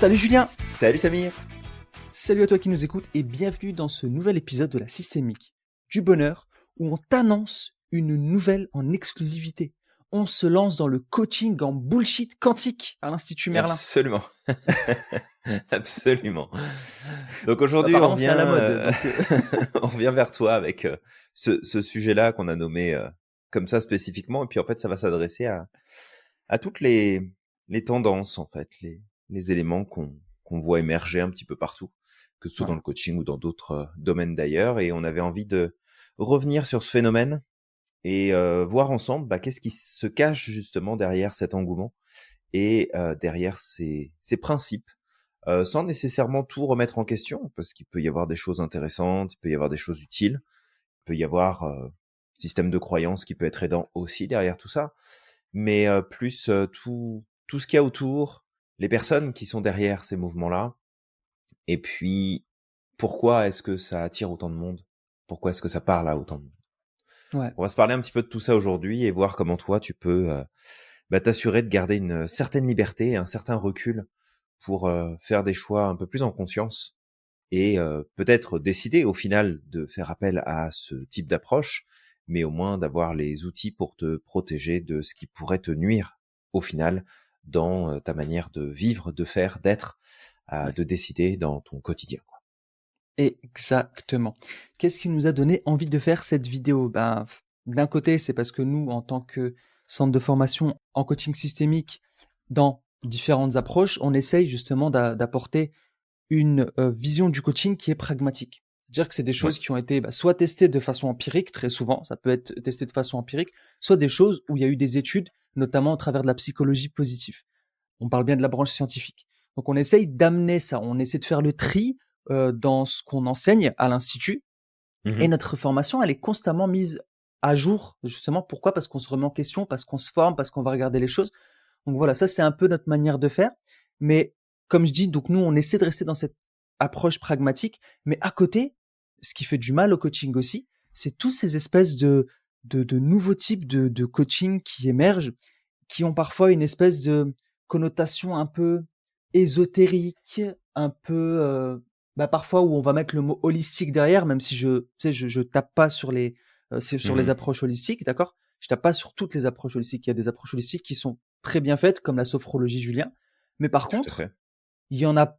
Salut Julien, Salut Samir. salut à toi qui nous écoutes et bienvenue dans ce nouvel épisode de la Systémique du bonheur où on t'annonce une nouvelle en exclusivité. On se lance dans le coaching en bullshit quantique à l'Institut Merlin. Absolument. Absolument. Donc aujourd'hui, Apparemment c'est à la mode, on revient vers toi avec ce sujet-là qu'on a nommé comme ça spécifiquement. Et puis en fait, ça va s'adresser à toutes les tendances, en fait, les éléments qu'on voit émerger un petit peu partout, que ce soit dans ouais, le coaching ou dans d'autres domaines d'ailleurs. Et on avait envie de revenir sur ce phénomène et voir ensemble qu'est-ce qui se cache justement derrière cet engouement et derrière ces principes, sans nécessairement tout remettre en question, parce qu'il peut y avoir des choses intéressantes, il peut y avoir des choses utiles, il peut y avoir système de croyance qui peut être aidant aussi derrière tout ça, mais plus tout ce qu'il y a autour, les personnes qui sont derrière ces mouvements-là, et puis pourquoi est-ce que ça attire autant de monde? Pourquoi est-ce que ça parle à autant de monde? ouais. On va se parler un petit peu de tout ça aujourd'hui et voir comment toi tu peux t'assurer de garder une certaine liberté et un certain recul pour faire des choix un peu plus en conscience et peut-être décider au final de faire appel à ce type d'approche, mais au moins d'avoir les outils pour te protéger de ce qui pourrait te nuire au final dans ta manière de vivre, de faire, d'être, Ouais. de décider dans ton quotidien, quoi. Exactement. Qu'est-ce qui nous a donné envie de faire cette vidéo? D'un côté, c'est parce que nous, en tant que centre de formation en coaching systémique, dans différentes approches, on essaye justement d'apporter une vision du coaching qui est pragmatique. C'est-à-dire que c'est des Ouais. choses qui ont été soit testées de façon empirique, très souvent, ça peut être testé de façon empirique, soit des choses où il y a eu des études, notamment au travers de la psychologie positive. On parle bien de la branche scientifique. Donc on essaye d'amener ça, on essaie de faire le tri dans ce qu'on enseigne à l'institut et Mhm. notre formation, elle est constamment mise à jour. Justement, pourquoi? Parce qu'on se remet en question, parce qu'on se forme, parce qu'on va regarder les choses. Donc voilà, ça c'est un peu notre manière de faire. Mais comme je dis, donc nous on essaie de rester dans cette approche pragmatique. Mais à côté, ce qui fait du mal au coaching aussi, c'est tous ces espèces de nouveaux types de coaching qui émergent, qui ont parfois une espèce de connotation un peu ésotérique, un peu parfois où on va mettre le mot holistique derrière, même si je tape pas sur sur les Mhm. approches holistiques, d'accord? Je tape pas sur toutes les approches holistiques. Il y a des approches holistiques qui sont très bien faites, comme la sophrologie Julien. Mais par Tout à contre, fait. il y en a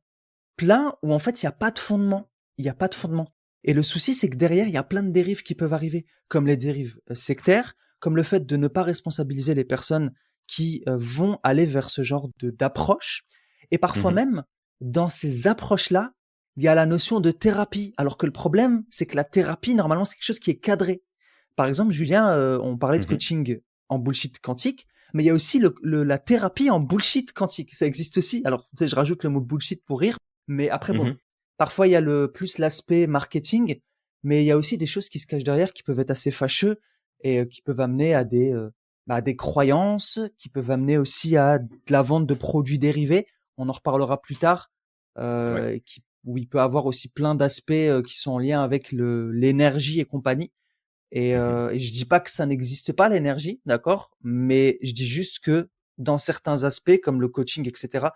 plein où en fait il n'y a pas de fondement. Il n'y a pas de fondement. Et le souci, c'est que derrière, il y a plein de dérives qui peuvent arriver, comme les dérives sectaires, comme le fait de ne pas responsabiliser les personnes qui vont aller vers ce genre d'approche. Et parfois Mhm. même, dans ces approches-là, il y a la notion de thérapie. Alors que le problème, c'est que la thérapie, normalement, c'est quelque chose qui est cadré. Par exemple, Julien, on parlait de Mhm. coaching en bullshit quantique, mais il y a aussi la thérapie en bullshit quantique. Ça existe aussi. Alors, tu sais, je rajoute le mot bullshit pour rire, mais après, bon, Mhm. parfois il y a plus l'aspect marketing, mais il y a aussi des choses qui se cachent derrière qui peuvent être assez fâcheux et qui peuvent amener à des croyances, qui peuvent amener aussi à de la vente de produits dérivés. On en reparlera plus tard, Ouais. où il peut avoir aussi plein d'aspects qui sont en lien avec l'énergie et compagnie. Mhm. Et je dis pas que ça n'existe pas l'énergie, d'accord, mais je dis juste que dans certains aspects comme le coaching, etc.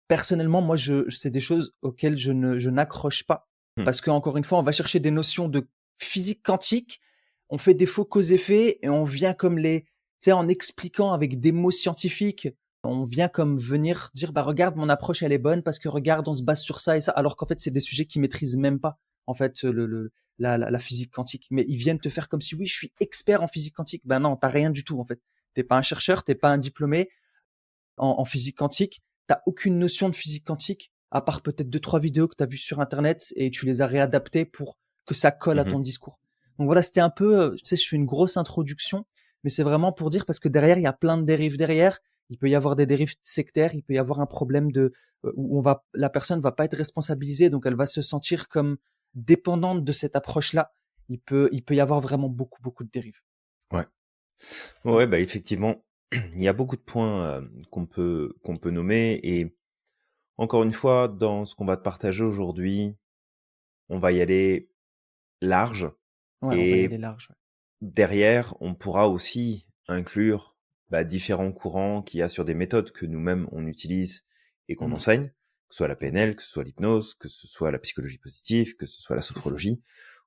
Personnellement, moi, c'est des choses auxquelles je n'accroche pas Mhm. parce que encore une fois, on va chercher des notions de physique quantique, on fait des faux causes-effets et on vient comme tu sais, en expliquant avec des mots scientifiques, on vient comme venir dire, bah regarde, mon approche elle est bonne parce que regarde, on se base sur ça et ça, alors qu'en fait, c'est des sujets qui maîtrisent même pas en fait la physique quantique. Mais ils viennent te faire comme si oui, je suis expert en physique quantique. Ben non, t'as rien du tout en fait. T'es pas un chercheur, t'es pas un diplômé en physique quantique, t'as aucune notion de physique quantique, à part peut-être 2-3 vidéos que tu as vues sur Internet et tu les as réadaptées pour que ça colle à Mhm. ton discours. Donc voilà, c'était un peu, tu sais, je fais une grosse introduction, mais c'est vraiment pour dire parce que derrière, il y a plein de dérives derrière. Il peut y avoir des dérives sectaires, il peut y avoir un problème où la personne va pas être responsabilisée, donc elle va se sentir comme dépendante de cette approche-là. Il peut y avoir vraiment beaucoup, beaucoup de dérives. Ouais. Ouais, effectivement, il y a beaucoup de points qu'on peut nommer et encore une fois, dans ce qu'on va te partager aujourd'hui, on va y aller large Ouais, on va y aller et large. derrière, on pourra aussi inclure différents courants qu'il y a sur des méthodes que nous-mêmes on utilise et Ouais. qu'on Mhm. enseigne. que ce soit la PNL, que ce soit l'hypnose, que ce soit la psychologie positive, que ce soit la C'est ça, sophrologie,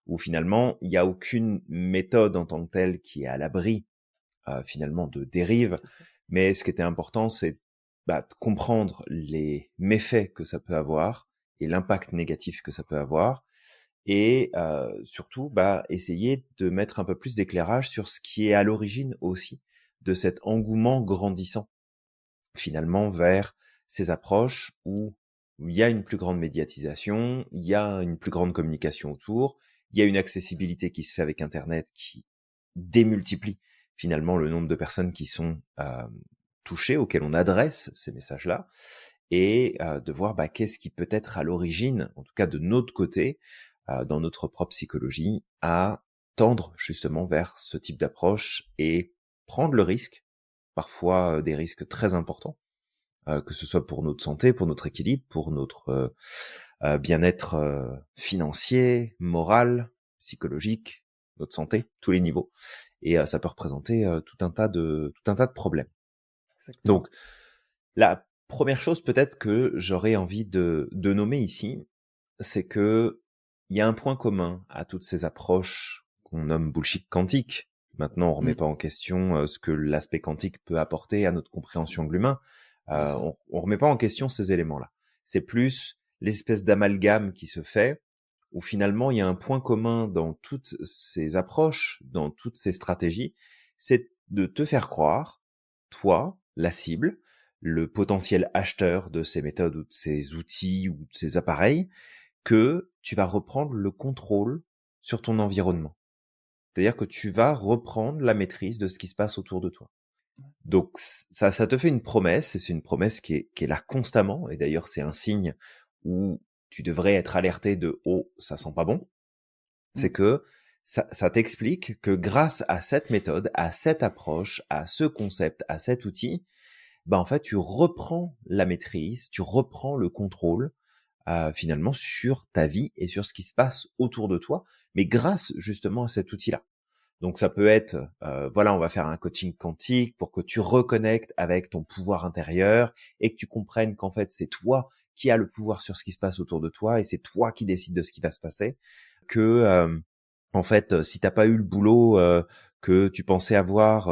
où finalement, il n'y a aucune méthode en tant que telle qui est à l'abri finalement de dérives. c'est ça. Mais ce qui était important, c'est de comprendre les méfaits que ça peut avoir et l'impact négatif que ça peut avoir. Et surtout, essayer de mettre un peu plus d'éclairage sur ce qui est à l'origine aussi de cet engouement grandissant finalement vers ces approches où il y a une plus grande médiatisation, il y a une plus grande communication autour, il y a une accessibilité qui se fait avec Internet qui démultiplie finalement le nombre de personnes qui sont touchées, auxquelles on adresse ces messages-là, et de voir qu'est-ce qui peut être à l'origine, en tout cas de notre côté, dans notre propre psychologie, à tendre justement vers ce type d'approche et prendre le risque, parfois des risques très importants, que ce soit pour notre santé, pour notre équilibre, pour notre bien-être financier, moral, psychologique, notre santé, tous les niveaux. Et ça peut représenter tout un tas de problèmes. Exactement. Donc, la première chose peut-être que j'aurais envie de nommer ici, c'est que il y a un point commun à toutes ces approches qu'on nomme bullshit quantique. Maintenant, on remet Mmh, pas en question ce que l'aspect quantique peut apporter à notre compréhension de l'humain. bien sûr. On remet pas en question ces éléments-là. C'est plus l'espèce d'amalgame qui se fait, où finalement il y a un point commun dans toutes ces approches, dans toutes ces stratégies, c'est de te faire croire, toi, la cible, le potentiel acheteur de ces méthodes ou de ces outils ou de ces appareils, que tu vas reprendre le contrôle sur ton environnement. C'est-à-dire que tu vas reprendre la maîtrise de ce qui se passe autour de toi. Donc ça te fait une promesse, et c'est une promesse qui est là constamment, et d'ailleurs c'est un signe où tu devrais être alerté de «Oh, ça sent pas bon», Mmh, c'est que ça t'explique que grâce à cette méthode, à cette approche, à ce concept, à cet outil, en fait tu reprends la maîtrise, tu reprends le contrôle finalement sur ta vie et sur ce qui se passe autour de toi, mais grâce justement à cet outil-là. Donc ça peut être, voilà, on va faire un coaching quantique pour que tu reconnectes avec ton pouvoir intérieur et que tu comprennes qu'en fait c'est toi qui as le pouvoir sur ce qui se passe autour de toi et c'est toi qui décides de ce qui va se passer. Que en fait, si t'as pas eu le boulot que tu pensais avoir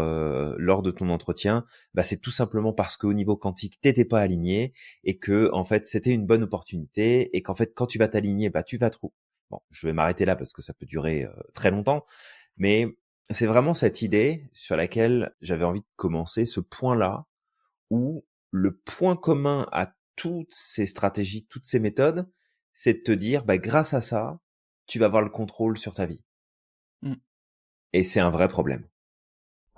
lors de ton entretien, c'est tout simplement parce qu'au niveau quantique t'étais pas aligné et que en fait c'était une bonne opportunité et qu'en fait quand tu vas t'aligner, tu vas trouver. Bon, je vais m'arrêter là parce que ça peut durer très longtemps, mais c'est vraiment cette idée sur laquelle j'avais envie de commencer, ce point-là, où le point commun à toutes ces stratégies, toutes ces méthodes, c'est de te dire, grâce à ça, tu vas avoir le contrôle sur ta vie. mmh. Et c'est un vrai problème.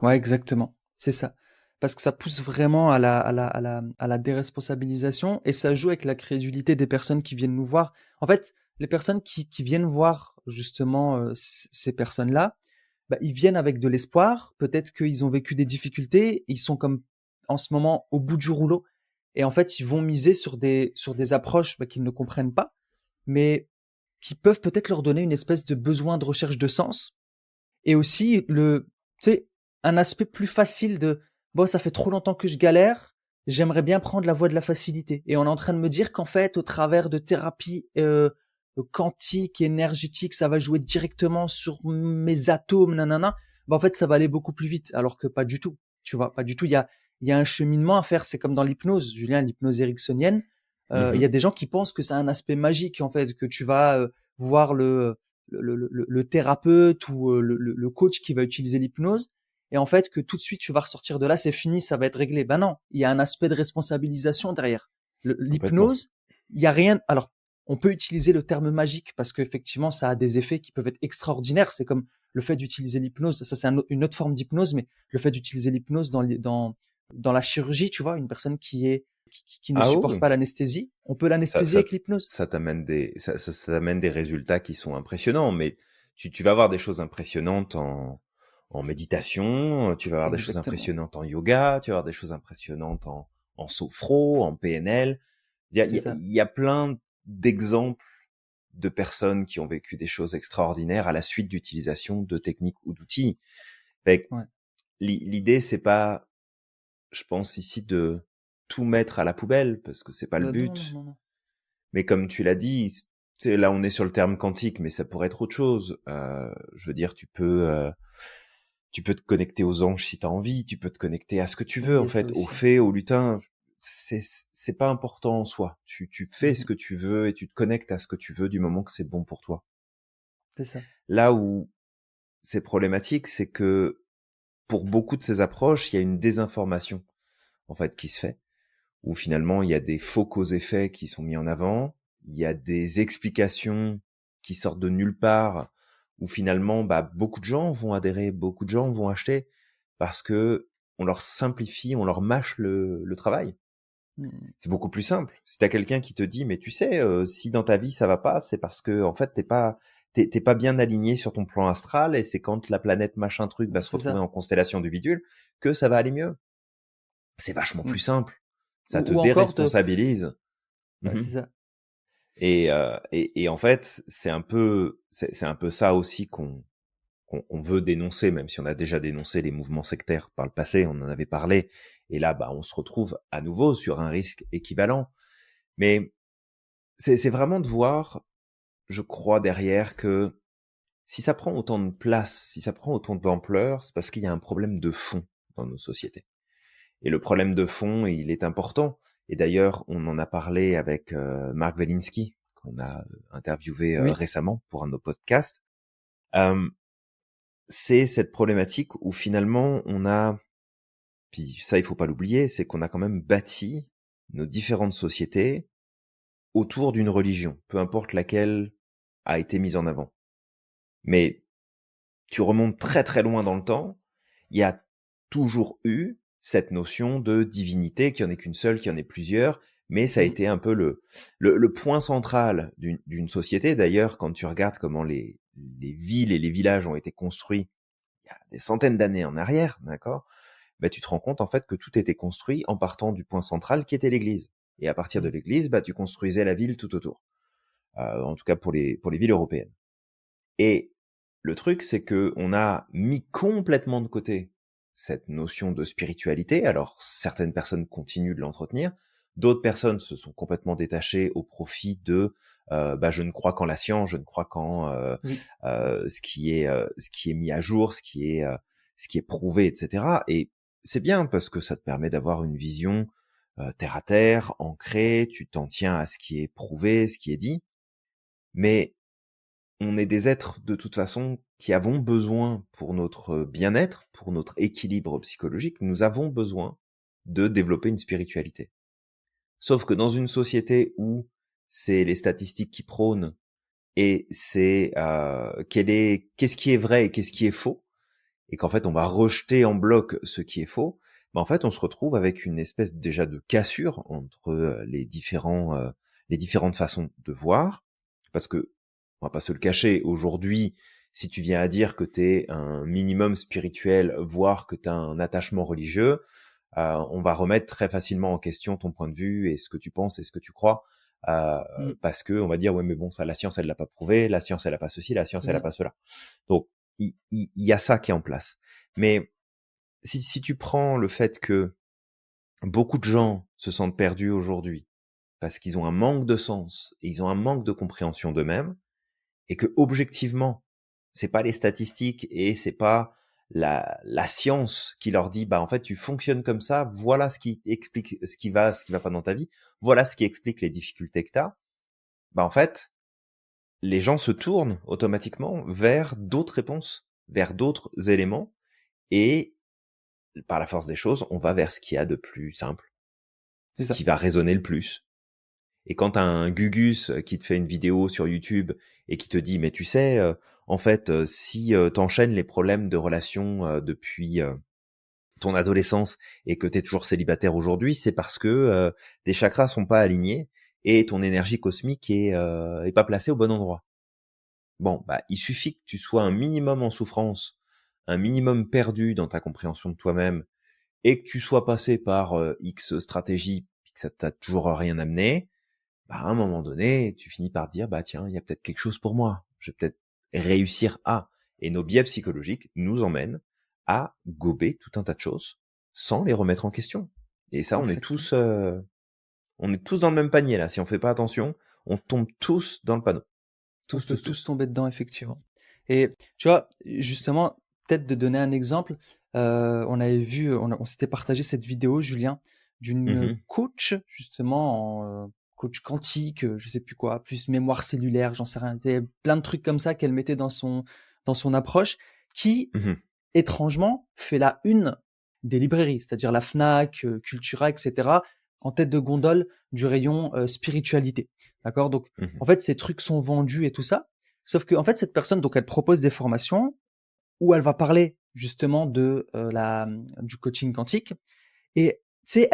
Ouais, exactement. C'est ça. Parce que ça pousse vraiment à la déresponsabilisation et ça joue avec la crédulité des personnes qui viennent nous voir. En fait, les personnes qui viennent voir justement, ces personnes-là, ils viennent avec de l'espoir. Peut-être qu'ils ont vécu des difficultés, ils sont comme en ce moment au bout du rouleau et en fait, ils vont miser sur des approches, qu'ils ne comprennent pas, mais qui peuvent peut-être leur donner une espèce de besoin de recherche de sens et aussi tu sais, un aspect plus facile de bon, ça fait trop longtemps que je galère, j'aimerais bien prendre la voie de la facilité. Et on est en train de me dire qu'en fait, au travers de thérapies quantiques, énergétiques, ça va jouer directement sur mes atomes, nanana. En fait, ça va aller beaucoup plus vite, alors que pas du tout. Tu vois, pas du tout. Il y a un cheminement à faire. C'est comme dans l'hypnose, Julien, l'hypnose ericksonienne. Il y a Mhm. des gens qui pensent que c'est un aspect magique, en fait, que tu vas voir le thérapeute ou le coach qui va utiliser l'hypnose et en fait que tout de suite tu vas ressortir de là, c'est fini, ça va être réglé. Ben non, il y a un aspect de responsabilisation derrière. Complètement. L'hypnose, il y a rien. Alors, on peut utiliser le terme magique parce qu'effectivement, ça a des effets qui peuvent être extraordinaires. C'est comme le fait d'utiliser l'hypnose. Ça, c'est une autre forme d'hypnose, mais le fait d'utiliser l'hypnose dans la chirurgie, tu vois, une personne qui ne Ah supporte oui, pas l'anesthésie, on peut ça, l'anesthésier ça, avec l'hypnose. ça t'amène ça t'amène des résultats qui sont impressionnants, mais tu vas avoir des choses impressionnantes en méditation, tu vas avoir des choses Exactement. impressionnantes en yoga, tu vas avoir des choses impressionnantes en sophro, en PNL. C'est ça. Il y a plein d'exemples de personnes qui ont vécu des choses extraordinaires à la suite d'utilisation de techniques ou d'outils. Fait que Ouais. l'idée, c'est pas, je pense ici, de tout mettre à la poubelle, parce que c'est pas le Non, non, but. non, non. Mais comme tu l'as dit, là on est sur le terme quantique, mais ça pourrait être autre chose. Je veux dire, tu peux te connecter aux anges si tu as envie, tu peux te connecter à ce que tu Oui, veux, il y en a ça fait, aux aussi. fées, aux lutins. C'est pas important en soi. Tu fais ce Mhm. que tu veux et tu te connectes à ce que tu veux du moment que c'est bon pour toi. C'est ça. Là où c'est problématique, c'est que pour beaucoup de ces approches, il y a une désinformation, en fait, qui se fait, où finalement, il y a des faux causes-effets qui sont mis en avant, il y a des explications qui sortent de nulle part, où finalement, bah, beaucoup de gens vont adhérer, beaucoup de gens vont acheter, parce que on leur simplifie, on leur mâche le travail. Mhm. C'est beaucoup plus simple. Si t'as quelqu'un qui te dit, mais tu sais, si dans ta vie ça va pas, c'est parce que en fait t'es pas bien aligné sur ton plan astral, et c'est quand la planète machin truc va se C'est retrouver ça. en constellation du bidule que ça va aller mieux. C'est vachement plus Mhm. simple. Ça te Ou encore de... déresponsabilise. Ouais, Mhm. c'est ça. Et en fait, c'est un peu ça aussi qu'on veut dénoncer, même si on a déjà dénoncé les mouvements sectaires par le passé, on en avait parlé. Et là, bah, on se retrouve à nouveau sur un risque équivalent. Mais c'est vraiment de voir, je crois, derrière que si ça prend autant de place, si ça prend autant d'ampleur, c'est parce qu'il y a un problème de fond dans nos sociétés. Et le problème de fond, il est important. Et d'ailleurs, on en a parlé avec Marc Welinsky, qu'on a interviewé Oui. récemment pour un de nos podcasts. Euh, c'est cette problématique où finalement on a, puis ça il faut pas l'oublier, c'est qu'on a quand même bâti nos différentes sociétés autour d'une religion, peu importe laquelle a été mise en avant. Mais tu remontes très très loin dans le temps, il y a toujours eu cette notion de divinité, qu'il n'y en ait qu'une seule, qu'il y en ait plusieurs, mais ça a Mhm. été un peu le point central d'une société. D'ailleurs, quand tu regardes comment les villes et les villages ont été construits il y a des centaines d'années en arrière, d'accord, bah, tu te rends compte en fait que tout était construit en partant du point central qui était l'église. Et à partir de Mhm. l'église, bah, tu construisais la ville tout autour. En tout cas pour les villes européennes. Et le truc, c'est que on a mis complètement de côté cette notion de spiritualité. Alors, certaines personnes continuent de l'entretenir, d'autres personnes se sont complètement détachées au profit de bah, je ne crois qu'en la science, je ne crois qu'en Oui. ce qui est mis à jour, ce qui est prouvé, etc. Et c'est bien parce que ça te permet d'avoir une vision terre à terre, ancrée, tu t'en tiens à ce qui est prouvé, ce qui est dit, mais on est des êtres de toute façon qui avons besoin pour notre bien-être, pour notre équilibre psychologique, nous avons besoin de développer une spiritualité. Sauf que dans une société où c'est les statistiques qui prônent et c'est qu'est-ce qui est vrai et qu'est-ce qui est faux, et qu'en fait on va rejeter en bloc ce qui est faux, bah en fait on se retrouve avec une espèce déjà de cassure entre les différentes façons de voir, parce que on va pas se le cacher, aujourd'hui, si tu viens à dire que tu es un minimum spirituel, voire que tu as un attachement religieux, on va remettre très facilement en question ton point de vue et ce que tu penses et ce que tu crois, euh, Mhm. parce que on va dire ouais mais bon ça la science elle l'a pas prouvé, la science elle a pas ceci, la science C'est elle a ça. pas cela. Donc il y a ça qui est en place. Mais si tu prends le fait que beaucoup de gens se sentent perdus aujourd'hui parce qu'ils ont un manque de sens et ils ont un manque de compréhension d'eux-mêmes, et que objectivement, c'est pas les statistiques et c'est pas la science qui leur dit bah en fait tu fonctionnes comme ça, voilà ce qui explique ce qui va pas dans ta vie, voilà ce qui explique les difficultés que tu as, bah en fait les gens se tournent automatiquement vers d'autres réponses, vers d'autres éléments, et par la force des choses, on va vers ce qu'il y a de plus simple, C'est ce ça. qui va résonner le plus. Et quand t'as un Gugus qui te fait une vidéo sur YouTube et qui te dit, mais tu sais, en fait, si t'enchaînes les problèmes de relations depuis ton adolescence et que t'es toujours célibataire aujourd'hui, c'est parce que tes chakras sont pas alignés et ton énergie cosmique est pas placée au bon endroit. Bon, bah, il suffit que tu sois un minimum en souffrance, un minimum perdu dans ta compréhension de toi-même, et que tu sois passé par X stratégie, puis que ça t'a toujours rien amené, bah, à un moment donné, tu finis par te dire, bah tiens, il y a peut-être quelque chose pour moi. Je vais peut-être réussir à. Et nos biais psychologiques nous emmènent à gober tout un tas de choses sans les remettre en question. Et ça, Exactement. on est tous dans le même panier là. Si on fait pas attention, on tombe tous dans le panneau. On Tous, peut tous, tous tous. tomber dedans, effectivement. Et tu vois, justement, peut-être de donner un exemple, on avait vu, on s'était partagé cette vidéo, Julien, d'une Mhm, coach, justement, coach quantique, je sais plus quoi, plus mémoire cellulaire, j'en sais rien. Il y avait plein de trucs comme ça qu'elle mettait dans son approche, qui, mhm. étrangement, fait la une des librairies, c'est-à-dire la Fnac, Cultura, etc., en tête de gondole du rayon spiritualité. D'accord? Donc, en Mhm. fait, ces trucs sont vendus et tout ça. Sauf que, en fait, cette personne, donc, elle propose des formations où elle va parler justement du coaching quantique. Et, tu sais,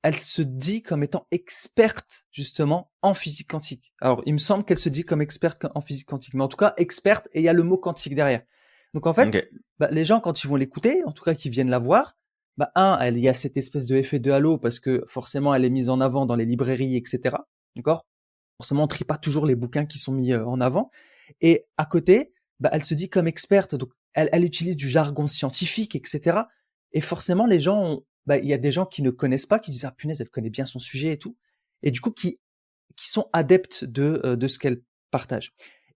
elle se dit comme étant experte, justement, en physique quantique. Alors, il me semble qu'elle se dit comme experte en physique quantique, mais en tout cas, experte, et il y a le mot quantique derrière. Donc, en fait, Ok. bah, les gens, quand ils vont l'écouter, en tout cas, qui viennent la voir, bah, il y a cette espèce de effet de halo parce que forcément, elle est mise en avant dans les librairies, etc. D'accord? Forcément, on trie pas toujours les bouquins qui sont mis en avant. Et à côté, bah, elle se dit comme experte, donc elle utilise du jargon scientifique, etc. Et forcément, les gens, bah, il y a des gens qui ne connaissent pas, qui disent ah punaise, elle connaît bien son sujet et tout, et du coup qui sont adeptes de ce qu'elle partage.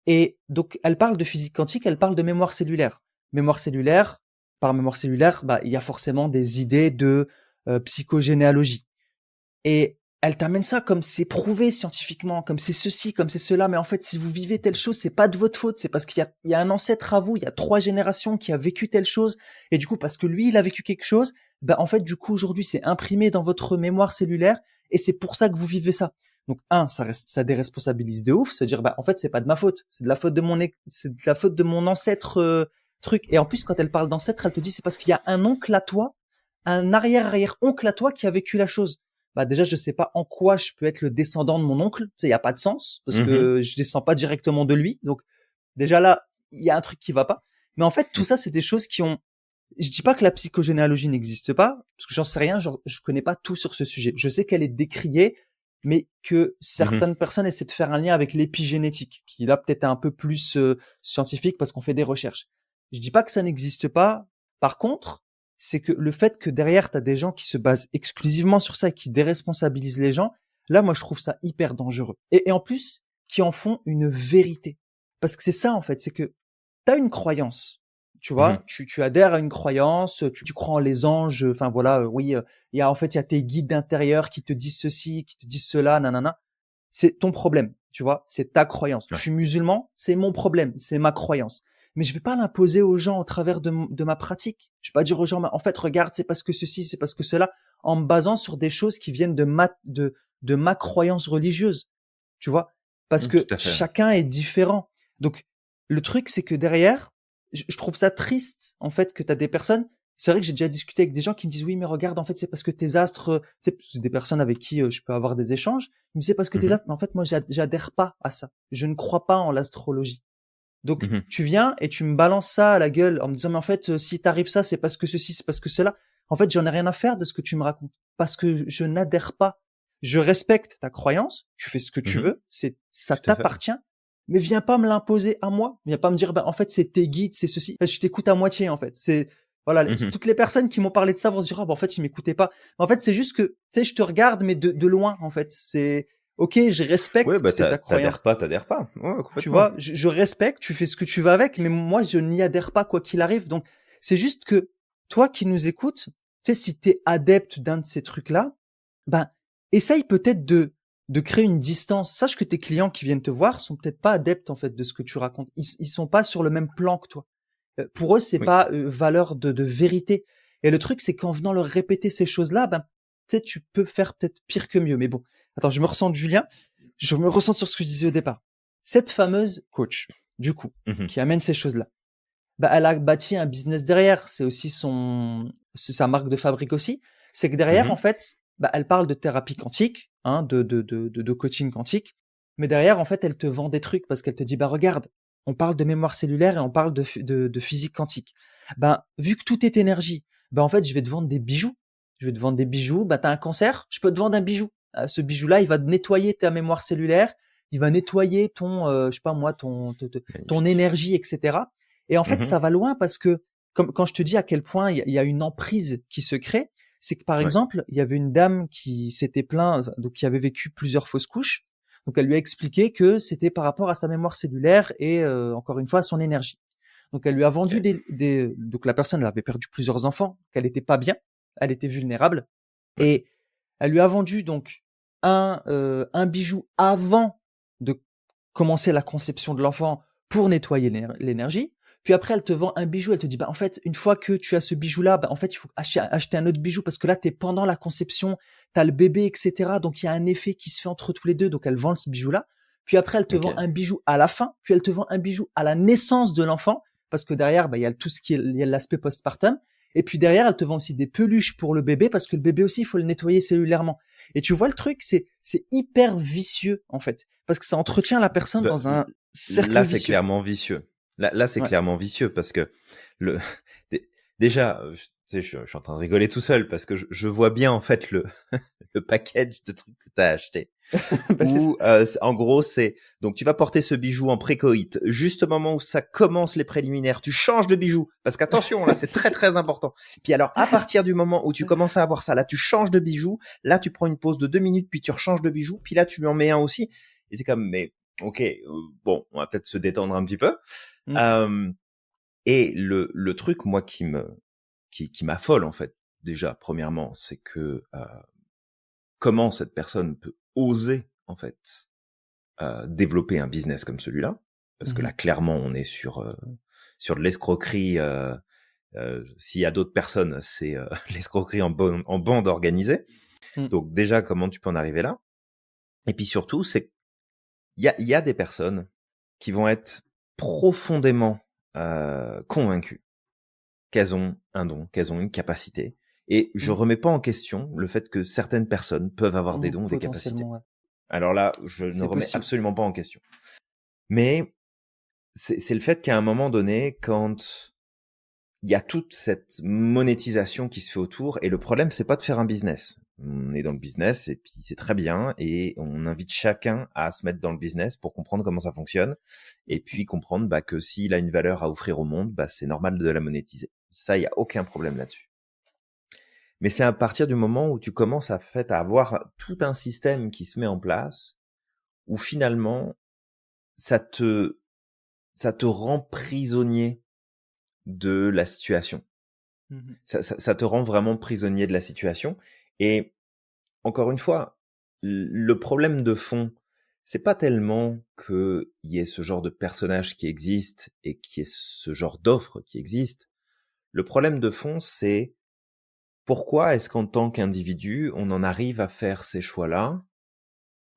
Et donc, elle parle de physique quantique, elle parle de mémoire cellulaire. Mémoire cellulaire, par mémoire cellulaire, bah, il y a forcément des idées de psychogénéalogie. Et elle t'amène ça comme c'est prouvé scientifiquement, comme c'est ceci, comme c'est cela. Mais en fait, si vous vivez telle chose, c'est pas de votre faute. C'est parce qu'il y a un ancêtre à vous, il y a 3 générations qui a vécu telle chose. Et du coup, parce que lui, il a vécu quelque chose, ben, en fait, du coup, aujourd'hui, c'est imprimé dans votre mémoire cellulaire. Et c'est pour ça que vous vivez ça. Donc, ça déresponsabilise de ouf. C'est-à-dire, bah, en fait, c'est pas de ma faute. C'est de la faute de c'est de la faute de mon ancêtre, truc. Et en plus, quand elle parle d'ancêtre, elle te dit, c'est parce qu'il y a un oncle à toi, un arrière-arrière-oncle à toi qui a vécu la chose. Bah déjà je sais pas en quoi je peux être le descendant de mon oncle, ça y a pas de sens parce Mhm. que je descends pas directement de lui. Donc déjà là, il y a un truc qui va pas. Mais en fait tout ça c'est des choses qui ont je dis pas que la psychogénéalogie n'existe pas parce que j'en sais rien, genre, je connais pas tout sur ce sujet. Je sais qu'elle est décriée mais que Mhm. certaines personnes essaient de faire un lien avec l'épigénétique qui là peut-être est un peu plus scientifique parce qu'on fait des recherches. Je dis pas que ça n'existe pas. Par contre, c'est que le fait que derrière, tu as des gens qui se basent exclusivement sur ça et qui déresponsabilisent les gens, là, moi, je trouve ça hyper dangereux. Et en plus, qui en font une vérité. Parce que c'est ça, en fait, c'est que tu as une croyance, tu vois, Mhm. tu adhères à une croyance, tu crois en les anges, enfin voilà, oui, il y a tes guides d'intérieur qui te disent ceci, qui te disent cela, nanana. C'est ton problème, tu vois, c'est ta croyance. Je Ouais. suis musulman, c'est mon problème, c'est ma croyance. Mais je vais pas l'imposer aux gens au travers de ma pratique. Je vais pas dire aux gens, en fait, regarde, c'est parce que ceci, c'est parce que cela, en me basant sur des choses qui viennent de ma croyance religieuse, tu vois, parce Tout que à fait. Ouais. chacun est différent. Donc, le truc, c'est que derrière, je trouve ça triste, en fait, que tu as des personnes, c'est vrai que j'ai déjà discuté avec des gens qui me disent, oui, mais regarde, en fait, c'est parce que tes astres, tu sais, c'est des personnes avec qui je peux avoir des échanges, ils me disent, c'est parce que tes Mhm. astres, mais en fait, moi, j'adhère pas à ça. Je ne crois pas en l'astrologie. Donc, Mhm. tu viens et tu me balances ça à la gueule en me disant, mais en fait, si t'arrives ça, c'est parce que ceci, c'est parce que cela. En fait, j'en ai rien à faire de ce que tu me racontes. Parce que je n'adhère pas. Je respecte ta croyance. Tu fais ce que tu Mhm. veux. Ça Tout à fait. t'appartient. Mais viens pas me l'imposer à moi. Viens pas me dire, bah, en fait, c'est tes guides, c'est ceci. Je t'écoute à moitié, en fait. Voilà, Mhm. toutes les personnes qui m'ont parlé de ça vont se dire, ah, bah, en fait, ils m'écoutaient pas. En fait, c'est juste que, tu sais, je te regarde, mais de loin, en fait. Ok, je Ouais, respecte que bah c'est ta t'adhères croyance. pas, t'adhères pas. Ouais, Tu complètement. vois, je respecte, tu fais ce que tu veux avec, mais moi, je n'y adhère pas quoi qu'il arrive. Donc, c'est juste que toi qui nous écoutes, tu sais, si tu es adepte d'un de ces trucs-là, ben, essaye peut-être de créer une distance. Sache que tes clients qui viennent te voir sont peut-être pas adeptes, en fait, de ce que tu racontes. Ils sont pas sur le même plan que toi. Pour eux, c'est Oui. pas valeur de vérité. Et le truc, c'est qu'en venant leur répéter ces choses-là, ben, tu sais, tu peux faire peut-être pire que mieux. Mais bon, attends, je me ressens de Julien. Je me ressens sur ce que je disais au départ. Cette fameuse coach, du coup, Mhm. qui amène ces choses-là, bah, elle a bâti un business derrière. C'est aussi c'est sa marque de fabrique aussi. C'est que derrière, en Mhm. fait, bah, elle parle de thérapie quantique, hein, de coaching quantique. Mais derrière, en fait, elle te vend des trucs parce qu'elle te dit, bah, regarde, on parle de mémoire cellulaire et on parle de physique quantique. Ben, vu que tout est énergie, bah, en fait, je vais te vendre des bijoux. Je vais te vendre des bijoux. Bah, t'as un cancer, je peux te vendre un bijou. Ce bijou-là, il va nettoyer ta mémoire cellulaire. Il va nettoyer ton, je sais pas moi, ton Magnifique. énergie, etc. Et en fait, Mhm. ça va loin parce que, comme quand je te dis à quel point il y a une emprise qui se crée, c'est que par Ouais. exemple, il y avait une dame qui s'était plaint, donc qui avait vécu plusieurs fausses couches. Donc elle lui a expliqué que c'était par rapport à sa mémoire cellulaire et encore une fois à son énergie. Donc elle lui a vendu Ok. donc la personne elle avait perdu plusieurs enfants, qu'elle était pas bien, elle était vulnérable Ouais. et elle lui a vendu donc un bijou avant de commencer la conception de l'enfant pour nettoyer l'énergie. Puis après, elle te vend un bijou. Elle te dit, bah, en fait, une fois que tu as ce bijou-là, bah, en fait, il faut acheter un autre bijou parce que là, tu es pendant la conception, tu as le bébé, etc. Donc, il y a un effet qui se fait entre tous les deux. Donc, elle vend ce bijou-là. Puis après, elle te Ok. vend un bijou à la fin. Puis elle te vend un bijou à la naissance de l'enfant parce que derrière, bah, il y a tout ce qui est, il y a l'aspect postpartum. Et puis derrière, elle te vend aussi des peluches pour le bébé parce que le bébé aussi, il faut le nettoyer cellulairement. Et tu vois le truc, c'est hyper vicieux en fait, parce que ça entretient la personne Bah, dans un là, cercle c'est vicieux. clairement vicieux. Là, c'est Ouais. clairement vicieux parce que le dé- déjà, tu sais, je suis en train de rigoler tout seul parce que je vois bien en fait le package de trucs que tu as acheté. Bah, c'est ça. Où en gros c'est donc tu vas porter ce bijou en précoït, juste au moment où ça commence les préliminaires, tu changes de bijou parce qu'attention là c'est très très important. Puis alors à partir du moment où tu commences à avoir ça, là tu changes de bijou, là tu prends une pause de 2 minutes puis tu rechanges de bijou, puis là tu lui en mets un aussi et c'est comme mais ok bon on va peut-être se détendre un petit peu. Mm. Euh, et le truc moi qui m'affole en fait déjà premièrement c'est que comment cette personne peut oser en fait développer un business comme celui-là, parce que là Mhm. clairement on est sur de l'escroquerie. S'il y a d'autres personnes, c'est l'escroquerie en bande organisée. Mm. Donc déjà comment tu peux en arriver là? Et puis surtout c'est il y a des personnes qui vont être profondément convaincues qu'elles ont un don, qu'elles ont une capacité. Et je Mm. remets pas en question le fait que certaines personnes peuvent avoir des Mm. dons ou des capacités. Potentiellement, ouais. Alors là, je ne C'est remets possible. absolument pas en question. Mais c'est le fait qu'à un moment donné, quand il y a toute cette monétisation qui se fait autour, et le problème, c'est pas de faire un business. On est dans le business et puis c'est très bien et on invite chacun à se mettre dans le business pour comprendre comment ça fonctionne et puis comprendre bah, que s'il a une valeur à offrir au monde, bah, c'est normal de la monétiser. Ça, il y a aucun problème là-dessus. Mais c'est à partir du moment où tu commences à avoir tout un système qui se met en place où finalement ça te ça te rend prisonnier de la situation. Mhm. Ça te rend vraiment prisonnier de la situation. Et encore une fois, le problème de fond, c'est pas tellement qu'il y ait ce genre de personnage qui existe et qu'il y ait ce genre d'offre qui existe. Le problème de fond, c'est pourquoi est-ce qu'en tant qu'individu, on en arrive à faire ces choix-là?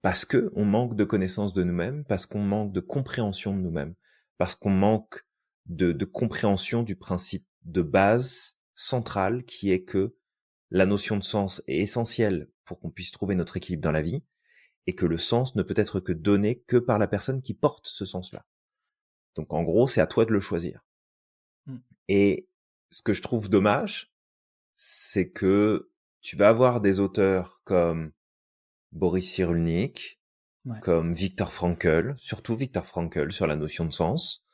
Parce que on manque de connaissance de nous-mêmes, parce qu'on manque de compréhension de nous-mêmes, parce qu'on manque de compréhension du principe de base central qui est que la notion de sens est essentielle pour qu'on puisse trouver notre équilibre dans la vie et que le sens ne peut être que donné que par la personne qui porte ce sens-là. Donc en gros, c'est à toi de le choisir. Mm. Et ce que je trouve dommage, c'est que tu vas avoir des auteurs comme Boris Cyrulnik, Ouais. comme Viktor Frankl, surtout Viktor Frankl sur la notion de sens,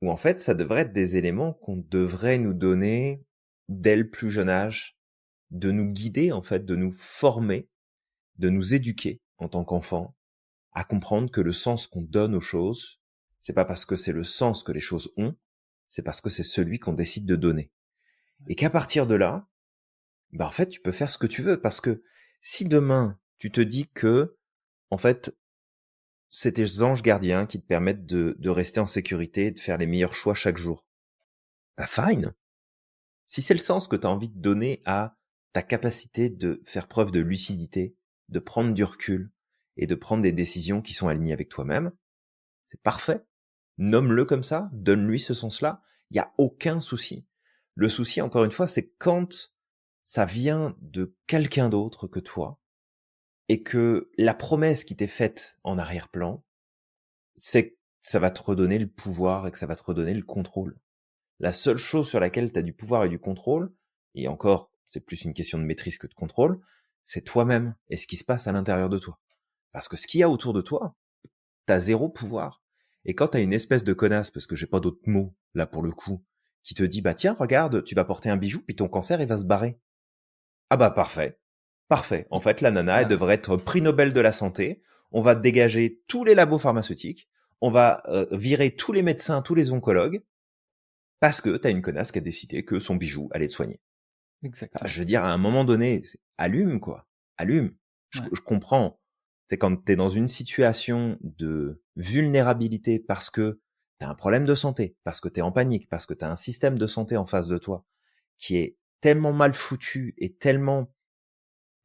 où en fait ça devrait être des éléments qu'on devrait nous donner dès le plus jeune âge, de nous guider en fait, de nous former, de nous éduquer en tant qu'enfant, à comprendre que le sens qu'on donne aux choses, c'est pas parce que c'est le sens que les choses ont, c'est parce que c'est celui qu'on décide de donner. Et qu'à partir de là, bah en fait tu peux faire ce que tu veux, parce que si demain tu te dis que en fait c'est tes anges gardiens qui te permettent de rester en sécurité et de faire les meilleurs choix chaque jour. Bah fine. Si c'est le sens que tu as envie de donner à ta capacité de faire preuve de lucidité, de prendre du recul et de prendre des décisions qui sont alignées avec toi-même, c'est parfait. Nomme-le comme ça, donne-lui ce sens-là, il n'y a aucun souci. Le souci, encore une fois, c'est quand ça vient de quelqu'un d'autre que toi et que la promesse qui t'est faite en arrière-plan, c'est que ça va te redonner le pouvoir et que ça va te redonner le contrôle. La seule chose sur laquelle tu as du pouvoir et du contrôle, et encore, c'est plus une question de maîtrise que de contrôle, c'est toi-même et ce qui se passe à l'intérieur de toi. Parce que ce qu'il y a autour de toi, t'as zéro pouvoir. Et quand t'as une espèce de connasse, parce que j'ai pas d'autres mots, là pour le coup, qui te dit, bah tiens, regarde, tu vas porter un bijou, puis ton cancer, il va se barrer. Ah bah parfait. Parfait. En fait, la nana, elle Bah, devrait être prix Nobel de la santé. on va dégager tous les labos pharmaceutiques, on va virer tous les médecins, tous les oncologues, parce que t'as une connasse qui a décidé que son bijou allait te soigner. Exactement. Je veux dire, à un moment donné, allume, quoi. Allume. Ouais. Je comprends. C'est quand t'es dans une situation de vulnérabilité parce que t'as un problème de santé, parce que t'es en panique, parce que t'as un système de santé en face de toi qui est tellement mal foutu et tellement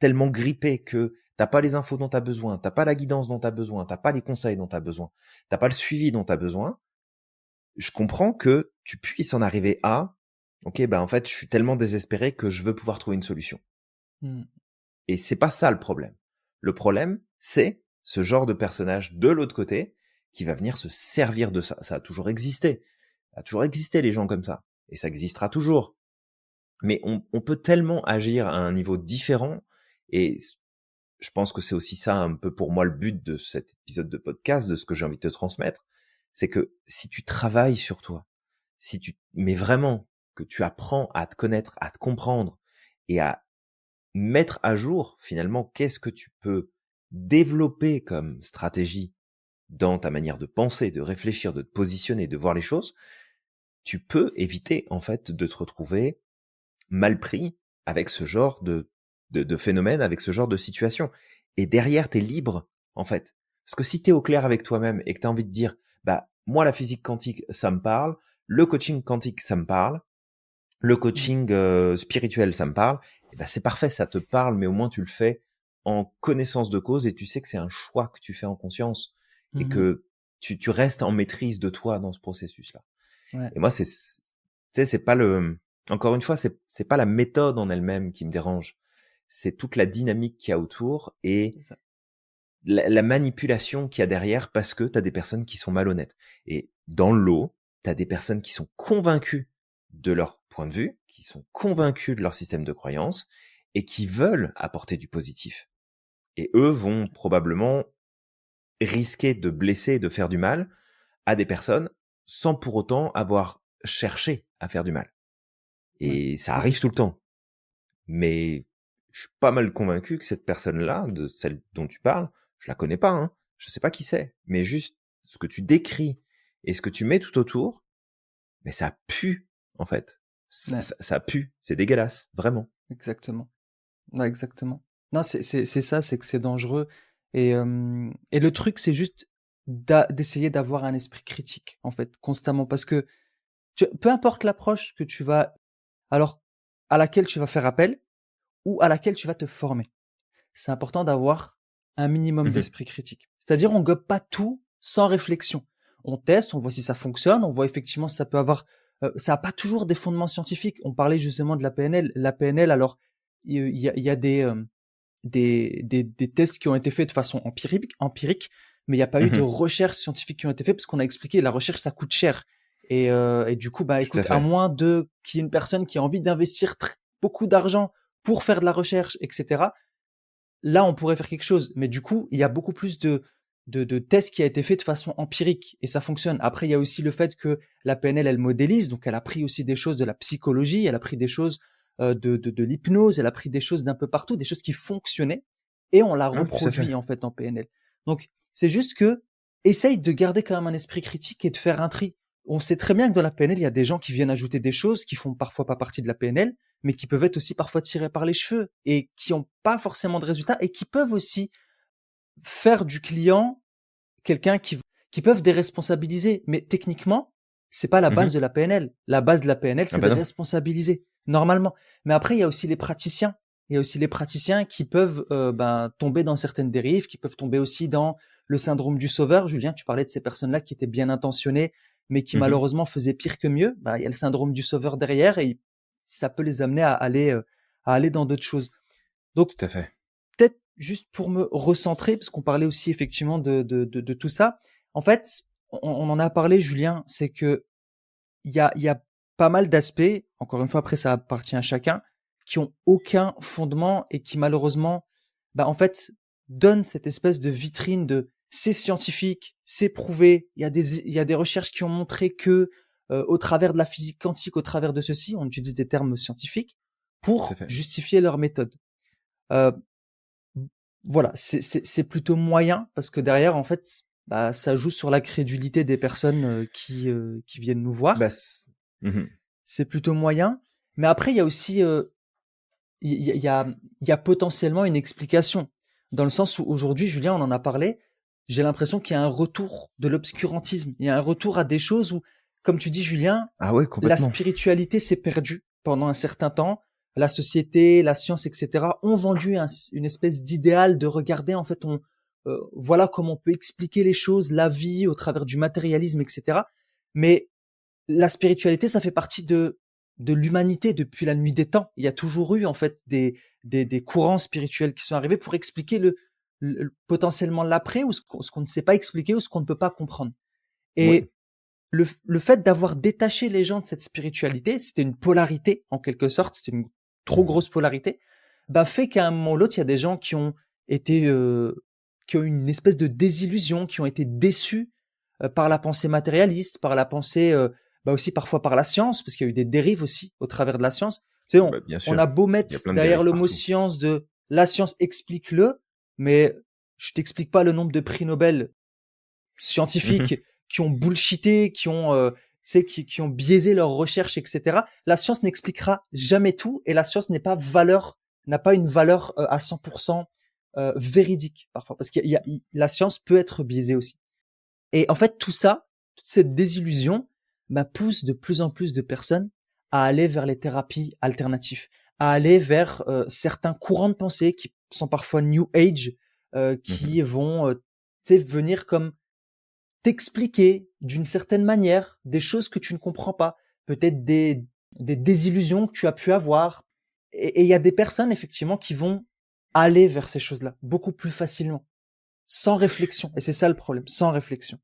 grippé que t'as pas les infos dont t'as besoin, t'as pas la guidance dont t'as besoin, t'as pas les conseils dont t'as besoin, t'as pas le suivi dont t'as besoin. Je comprends que tu puisses en arriver à, ok, ben en fait, je suis tellement désespéré que je veux pouvoir trouver une solution. Mmh. Et c'est pas ça le problème. Le problème, c'est ce genre de personnage de l'autre côté qui va venir se servir de ça. Ça a toujours existé. Ça a toujours existé les gens comme ça. Et ça existera toujours. Mais on peut tellement agir à un niveau différent. Et je pense que c'est aussi ça un peu pour moi le but de cet épisode de podcast, de ce que j'ai envie de te transmettre. C'est que si tu travailles sur toi, mais vraiment, que tu apprends à te connaître, à te comprendre et à mettre à jour finalement qu'est-ce que tu peux développer comme stratégie dans ta manière de penser, de réfléchir, de te positionner, de voir les choses, tu peux éviter en fait de te retrouver mal pris avec ce genre de phénomène, avec ce genre de situation. Et derrière, tu es libre en fait. Parce que si tu es au clair avec toi-même et que tu as envie de dire, bah moi la physique quantique, ça me parle, le coaching quantique, ça me parle, le Mmh. coaching spirituel, ça me parle, et ben c'est parfait, ça te parle, mais au moins tu le fais en connaissance de cause et tu sais que c'est un choix que tu fais en conscience et Mmh. que tu restes en maîtrise de toi dans ce processus-là. Ouais, Et moi, tu sais, c'est pas encore une fois, c'est pas la méthode en elle-même qui me dérange, c'est toute la dynamique qu'il y a autour et c'est ça. la manipulation qu'il y a derrière parce que tu as des personnes qui sont malhonnêtes. Et dans le lot, tu as des personnes qui sont convaincues de leur point de vue, qui sont convaincus de leur système de croyance et qui veulent apporter du positif. Et eux vont probablement risquer de blesser, de faire du mal à des personnes sans pour autant avoir cherché à faire du mal. Ouais, Et ça ça c'est arrive tout sûr. le temps. Mais je suis pas mal convaincu que cette personne-là, de celle dont tu parles, je la connais pas, hein. Je sais pas qui c'est. Mais juste ce que tu décris et ce que tu mets tout autour, mais ça pue, en fait. Ouais, Ça pue. C'est dégueulasse. Vraiment. exactement. Ouais, exactement. Non, c'est ça, c'est que c'est dangereux et le truc, c'est juste d'essayer d'avoir un esprit critique, en fait, constamment parce que peu importe l'approche que tu vas alors à laquelle tu vas faire appel ou à laquelle tu vas te former. C'est important d'avoir un minimum Mmh. d'esprit critique. C'est-à-dire, on gobe pas tout sans réflexion. On teste, on voit si ça fonctionne, on voit effectivement si ça peut avoir, ça a pas toujours des fondements scientifiques. On parlait justement de la PNL. La PNL, alors, il y a des tests qui ont été faits de façon empirique, mais il n'y a pas eu de Mmh. recherches scientifiques qui ont été faites parce qu'on a expliqué la recherche ça coûte cher et du coup bah Tout à écoute à fait. moins de qu'il y ait une personne qui a envie d'investir beaucoup d'argent pour faire de la recherche etc. Là on pourrait faire quelque chose mais du coup il y a beaucoup plus de tests qui a été fait de façon empirique et ça fonctionne. Après il y a aussi le fait que la PNL elle modélise donc elle a pris aussi des choses de la psychologie, elle a pris des choses de l'hypnose, elle a pris des choses d'un peu partout, des choses qui fonctionnaient, et on l'a Ouais, tout à fait. reproduit en fait en PNL. Donc c'est juste que essaye de garder quand même un esprit critique et de faire un tri. On sait très bien que dans la PNL, il y a des gens qui viennent ajouter des choses qui font parfois pas partie de la PNL, mais qui peuvent être aussi parfois tirés par les cheveux et qui ont pas forcément de résultats et qui peuvent aussi faire du client quelqu'un qui peuvent déresponsabiliser. Mais techniquement, c'est pas la base Mmh. de la PNL. La base de la PNL, Ah c'est de bah non. responsabiliser, normalement. Mais après, il y a aussi les praticiens. Il y a aussi les praticiens qui peuvent tomber dans certaines dérives, qui peuvent tomber aussi dans le syndrome du sauveur. Julien, tu parlais de ces personnes-là qui étaient bien intentionnées, mais qui Mmh. malheureusement faisaient pire que mieux. Bah, il y a le syndrome du sauveur derrière et ça peut les amener à aller dans d'autres choses. Donc, Tout à fait. peut-être juste pour me recentrer, parce qu'on parlait aussi effectivement de tout ça. En fait, on en a parlé, Julien, c'est que il y a pas mal d'aspects, encore une fois, après ça appartient à chacun, qui ont aucun fondement et qui malheureusement, bah, en fait, donnent cette espèce de vitrine de c'est scientifique, c'est prouvé, il y a des recherches qui ont montré que au travers de la physique quantique, au travers de ceci, on utilise des termes scientifiques Tout à pour fait. justifier leur méthode. Euh, voilà, c'est plutôt moyen parce que derrière, en fait, bah, ça joue sur la crédulité des personnes qui viennent nous Bah, voir. mhm. C'est plutôt moyen. Mais après, il y a aussi, il y a potentiellement une explication. Dans le sens où aujourd'hui, Julien, on en a parlé, j'ai l'impression qu'il y a un retour de l'obscurantisme. Il y a un retour à des choses où, comme tu dis, Julien, Ah ouais, la complètement. spiritualité s'est perdue pendant un certain temps. La société, la science, etc. ont vendu une espèce d'idéal de regarder, en fait, voilà comment on peut expliquer les choses, la vie au travers du matérialisme, etc. Mais la spiritualité, ça fait partie de l'humanité depuis la nuit des temps. Il y a toujours eu en fait des courants spirituels qui sont arrivés pour expliquer potentiellement l'après ou ce qu'on ne sait pas expliquer ou ce qu'on ne peut pas comprendre. Ouais. Et le fait d'avoir détaché les gens de cette spiritualité, c'était une polarité en quelque sorte, c'était une trop Mhm. grosse polarité, bah fait qu'à un moment ou l'autre, il y a des gens qui ont été, qui ont eu une espèce de désillusion, qui ont été déçus par la pensée matérialiste, par la pensée, bah aussi parfois par la science, parce qu'il y a eu des dérives aussi au travers de la science. Tu sais, Bah, bien on sûr. a beau Il y a mettre plein de derrière dérives le mot partout. science de la science explique-le, mais je t'explique pas le nombre de prix Nobel Mhm. scientifiques qui ont bullshité, qui ont biaisé leurs recherches, etc. La science n'expliquera jamais tout et la science n'a pas une valeur à 100% véridique parfois, parce la science peut être biaisée aussi. Et en fait, tout ça, toute cette désillusion, pousse de plus en plus de personnes à aller vers les thérapies alternatives, à aller vers certains courants de pensée qui sont parfois New Age, Mhm. qui vont venir comme t'expliquer d'une certaine manière des choses que tu ne comprends pas, peut-être des désillusions que tu as pu avoir. Et il y a des personnes effectivement qui vont aller vers ces choses-là beaucoup plus facilement, sans réflexion. Et c'est ça le problème, sans réflexion.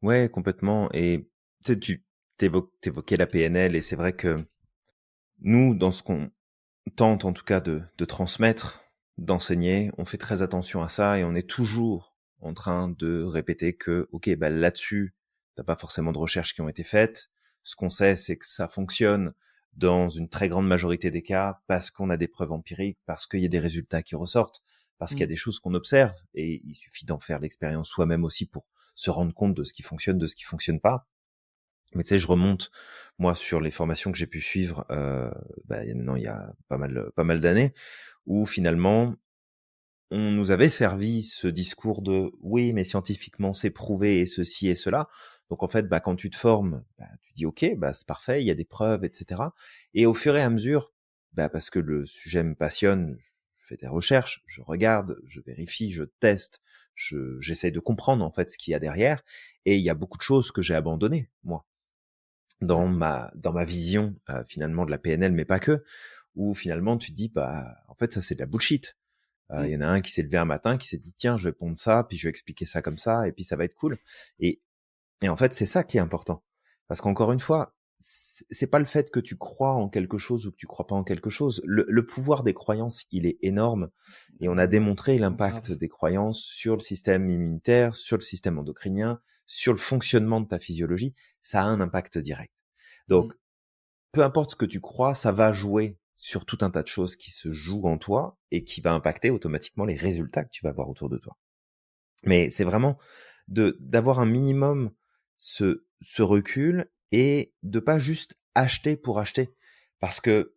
Ouais, complètement. Et tu sais, t'évoquais la PNL et c'est vrai que nous, dans ce qu'on tente en tout cas de transmettre, d'enseigner, on fait très attention à ça et on est toujours en train de répéter que, ok, bah là-dessus, t'as pas forcément de recherches qui ont été faites. Ce qu'on sait, c'est que ça fonctionne dans une très grande majorité des cas parce qu'on a des preuves empiriques, parce qu'il y a des résultats qui ressortent, parce qu'il y a Mm. des choses qu'on observe et il suffit d'en faire l'expérience soi-même aussi pour se rendre compte de ce qui fonctionne, de ce qui fonctionne pas. Mais tu sais, je remonte moi sur les formations que j'ai pu suivre, maintenant il y a pas mal d'années, où finalement on nous avait servi ce discours de oui, mais scientifiquement c'est prouvé et ceci et cela. Donc en fait, bah quand tu te formes, bah, tu dis ok, bah c'est parfait, il y a des preuves, etc. Et au fur et à mesure, bah parce que le sujet me passionne, je fais des recherches, je regarde, je vérifie, je teste, j'essaie de comprendre en fait ce qu'il y a derrière. Et il y a beaucoup de choses que j'ai abandonnées moi Ouais. dans ma vision finalement de la PNL, mais pas que, où finalement tu te dis bah en fait ça c'est de la bullshit. Mm. Il y en a un qui s'est levé un matin qui s'est dit tiens je vais pondre ça puis je vais expliquer ça comme ça et puis ça va être cool. Et et en fait c'est ça qui est important parce qu'encore une fois c'est pas le fait que tu crois en quelque chose ou que tu crois pas en quelque chose. Le pouvoir des croyances il est énorme et on a Ouais, démontré l'impact grave. des croyances sur le système immunitaire, sur le système endocrinien, sur le fonctionnement de ta physiologie. Ça a un impact direct. Mm. Donc, peu importe ce que tu crois, ça va jouer sur tout un tas de choses qui se jouent en toi et qui va impacter automatiquement les résultats que tu vas voir autour de toi. Mais c'est vraiment d'avoir un minimum ce recul et de pas juste acheter pour acheter. Parce que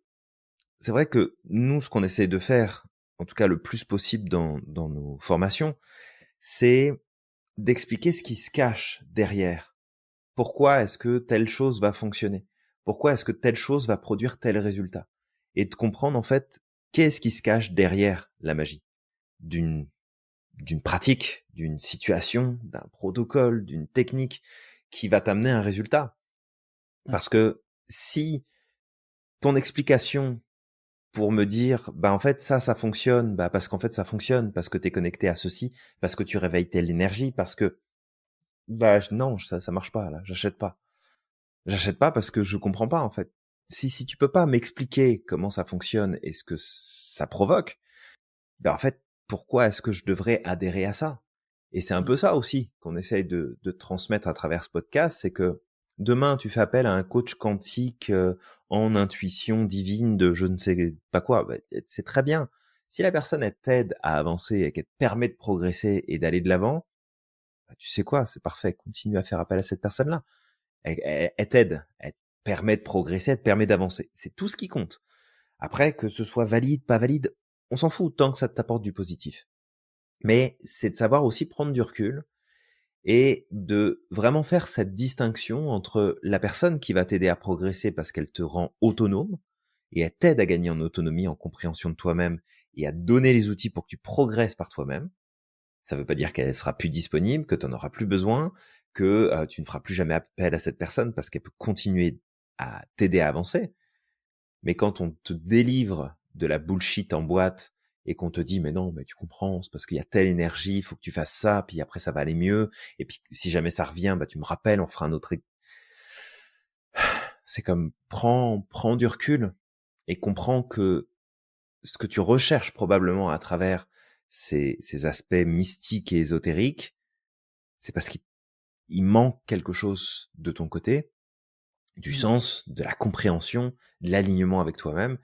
c'est vrai que nous, ce qu'on essaie de faire, en tout cas le plus possible dans nos formations, c'est d'expliquer ce qui se cache derrière. Pourquoi est-ce que telle chose va fonctionner? Pourquoi est-ce que telle chose va produire tel résultat? Et de comprendre en fait qu'est-ce qui se cache derrière la magie d'une d'une pratique, d'une situation, d'un protocole, d'une technique qui va t'amener un résultat. Ouais. Parce que si ton explication pour me dire bah en fait ça fonctionne, bah parce qu'en fait ça fonctionne parce que tu es connecté à ceci, parce que tu réveilles telle énergie, parce que bah non, ça marche pas là, j'achète pas. J'achète pas parce que je comprends pas en fait. Si tu peux pas m'expliquer comment ça fonctionne et ce que ça provoque, ben en fait, pourquoi est-ce que je devrais adhérer à ça? Et c'est un Mm. peu ça aussi qu'on essaye de transmettre à travers ce podcast, c'est que demain tu fais appel à un coach quantique en intuition divine de je ne sais pas quoi, ben, c'est très bien. Si la personne, elle t'aide à avancer et qu'elle te permet de progresser et d'aller de l'avant, bah, tu sais quoi, c'est parfait, continue à faire appel à cette personne-là. Elle t'aide, elle te permet de progresser, elle te permet d'avancer. C'est tout ce qui compte. Après, que ce soit valide, pas valide, on s'en fout tant que ça t'apporte du positif. Mais c'est de savoir aussi prendre du recul et de vraiment faire cette distinction entre la personne qui va t'aider à progresser parce qu'elle te rend autonome et elle t'aide à gagner en autonomie, en compréhension de toi-même et à te donner les outils pour que tu progresses par toi-même. Ça veut pas dire qu'elle sera plus disponible, que tu en auras plus besoin, que tu ne feras plus jamais appel à cette personne parce qu'elle peut continuer à t'aider à avancer. Mais quand on te délivre de la bullshit en boîte et qu'on te dit mais non, mais tu comprends, c'est parce qu'il y a telle énergie, il faut que tu fasses ça, puis après ça va aller mieux, et puis si jamais ça revient, bah tu me rappelles, on fera un autre. C'est comme prends du recul et comprends que ce que tu recherches probablement à travers ces aspects mystiques et ésotériques, c'est parce qu'il manque quelque chose de ton côté, du Mmh. sens, de la compréhension, de l'alignement avec toi-même.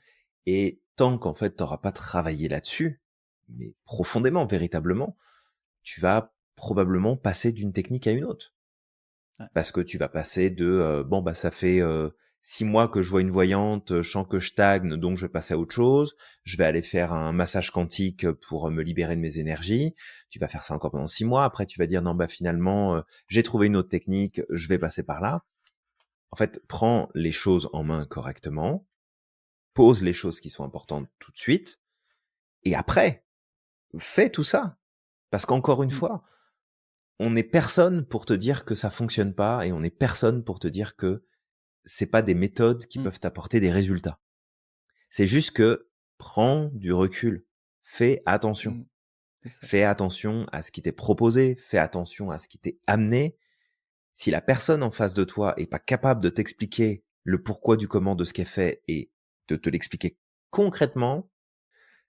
Et tant qu'en fait, tu n'auras pas travaillé là-dessus, mais profondément, véritablement, tu vas probablement passer d'une technique à une autre. Ouais. Parce que tu vas passer de bon bah ça fait 6 mois que je vois une voyante, je sens que je stagne, donc je vais passer à autre chose. Je vais aller faire un massage quantique pour me libérer de mes énergies. Tu vas faire ça encore pendant 6 mois. Après, tu vas dire non bah finalement j'ai trouvé une autre technique, je vais passer par là. En fait, prends les choses en main correctement, pose les choses qui sont importantes tout de suite, et après, fais tout ça. Parce qu'encore une Mmh. fois, on n'est personne pour te dire que ça fonctionne pas, et on n'est personne pour te dire que c'est pas des méthodes qui Mmh. peuvent t'apporter des résultats. C'est juste que prends du recul, fais attention. Mmh. C'est ça. Fais attention à ce qui t'est proposé, fais attention à ce qui t'est amené. Si la personne en face de toi est pas capable de t'expliquer le pourquoi du comment de ce qu'elle fait et de te l'expliquer concrètement,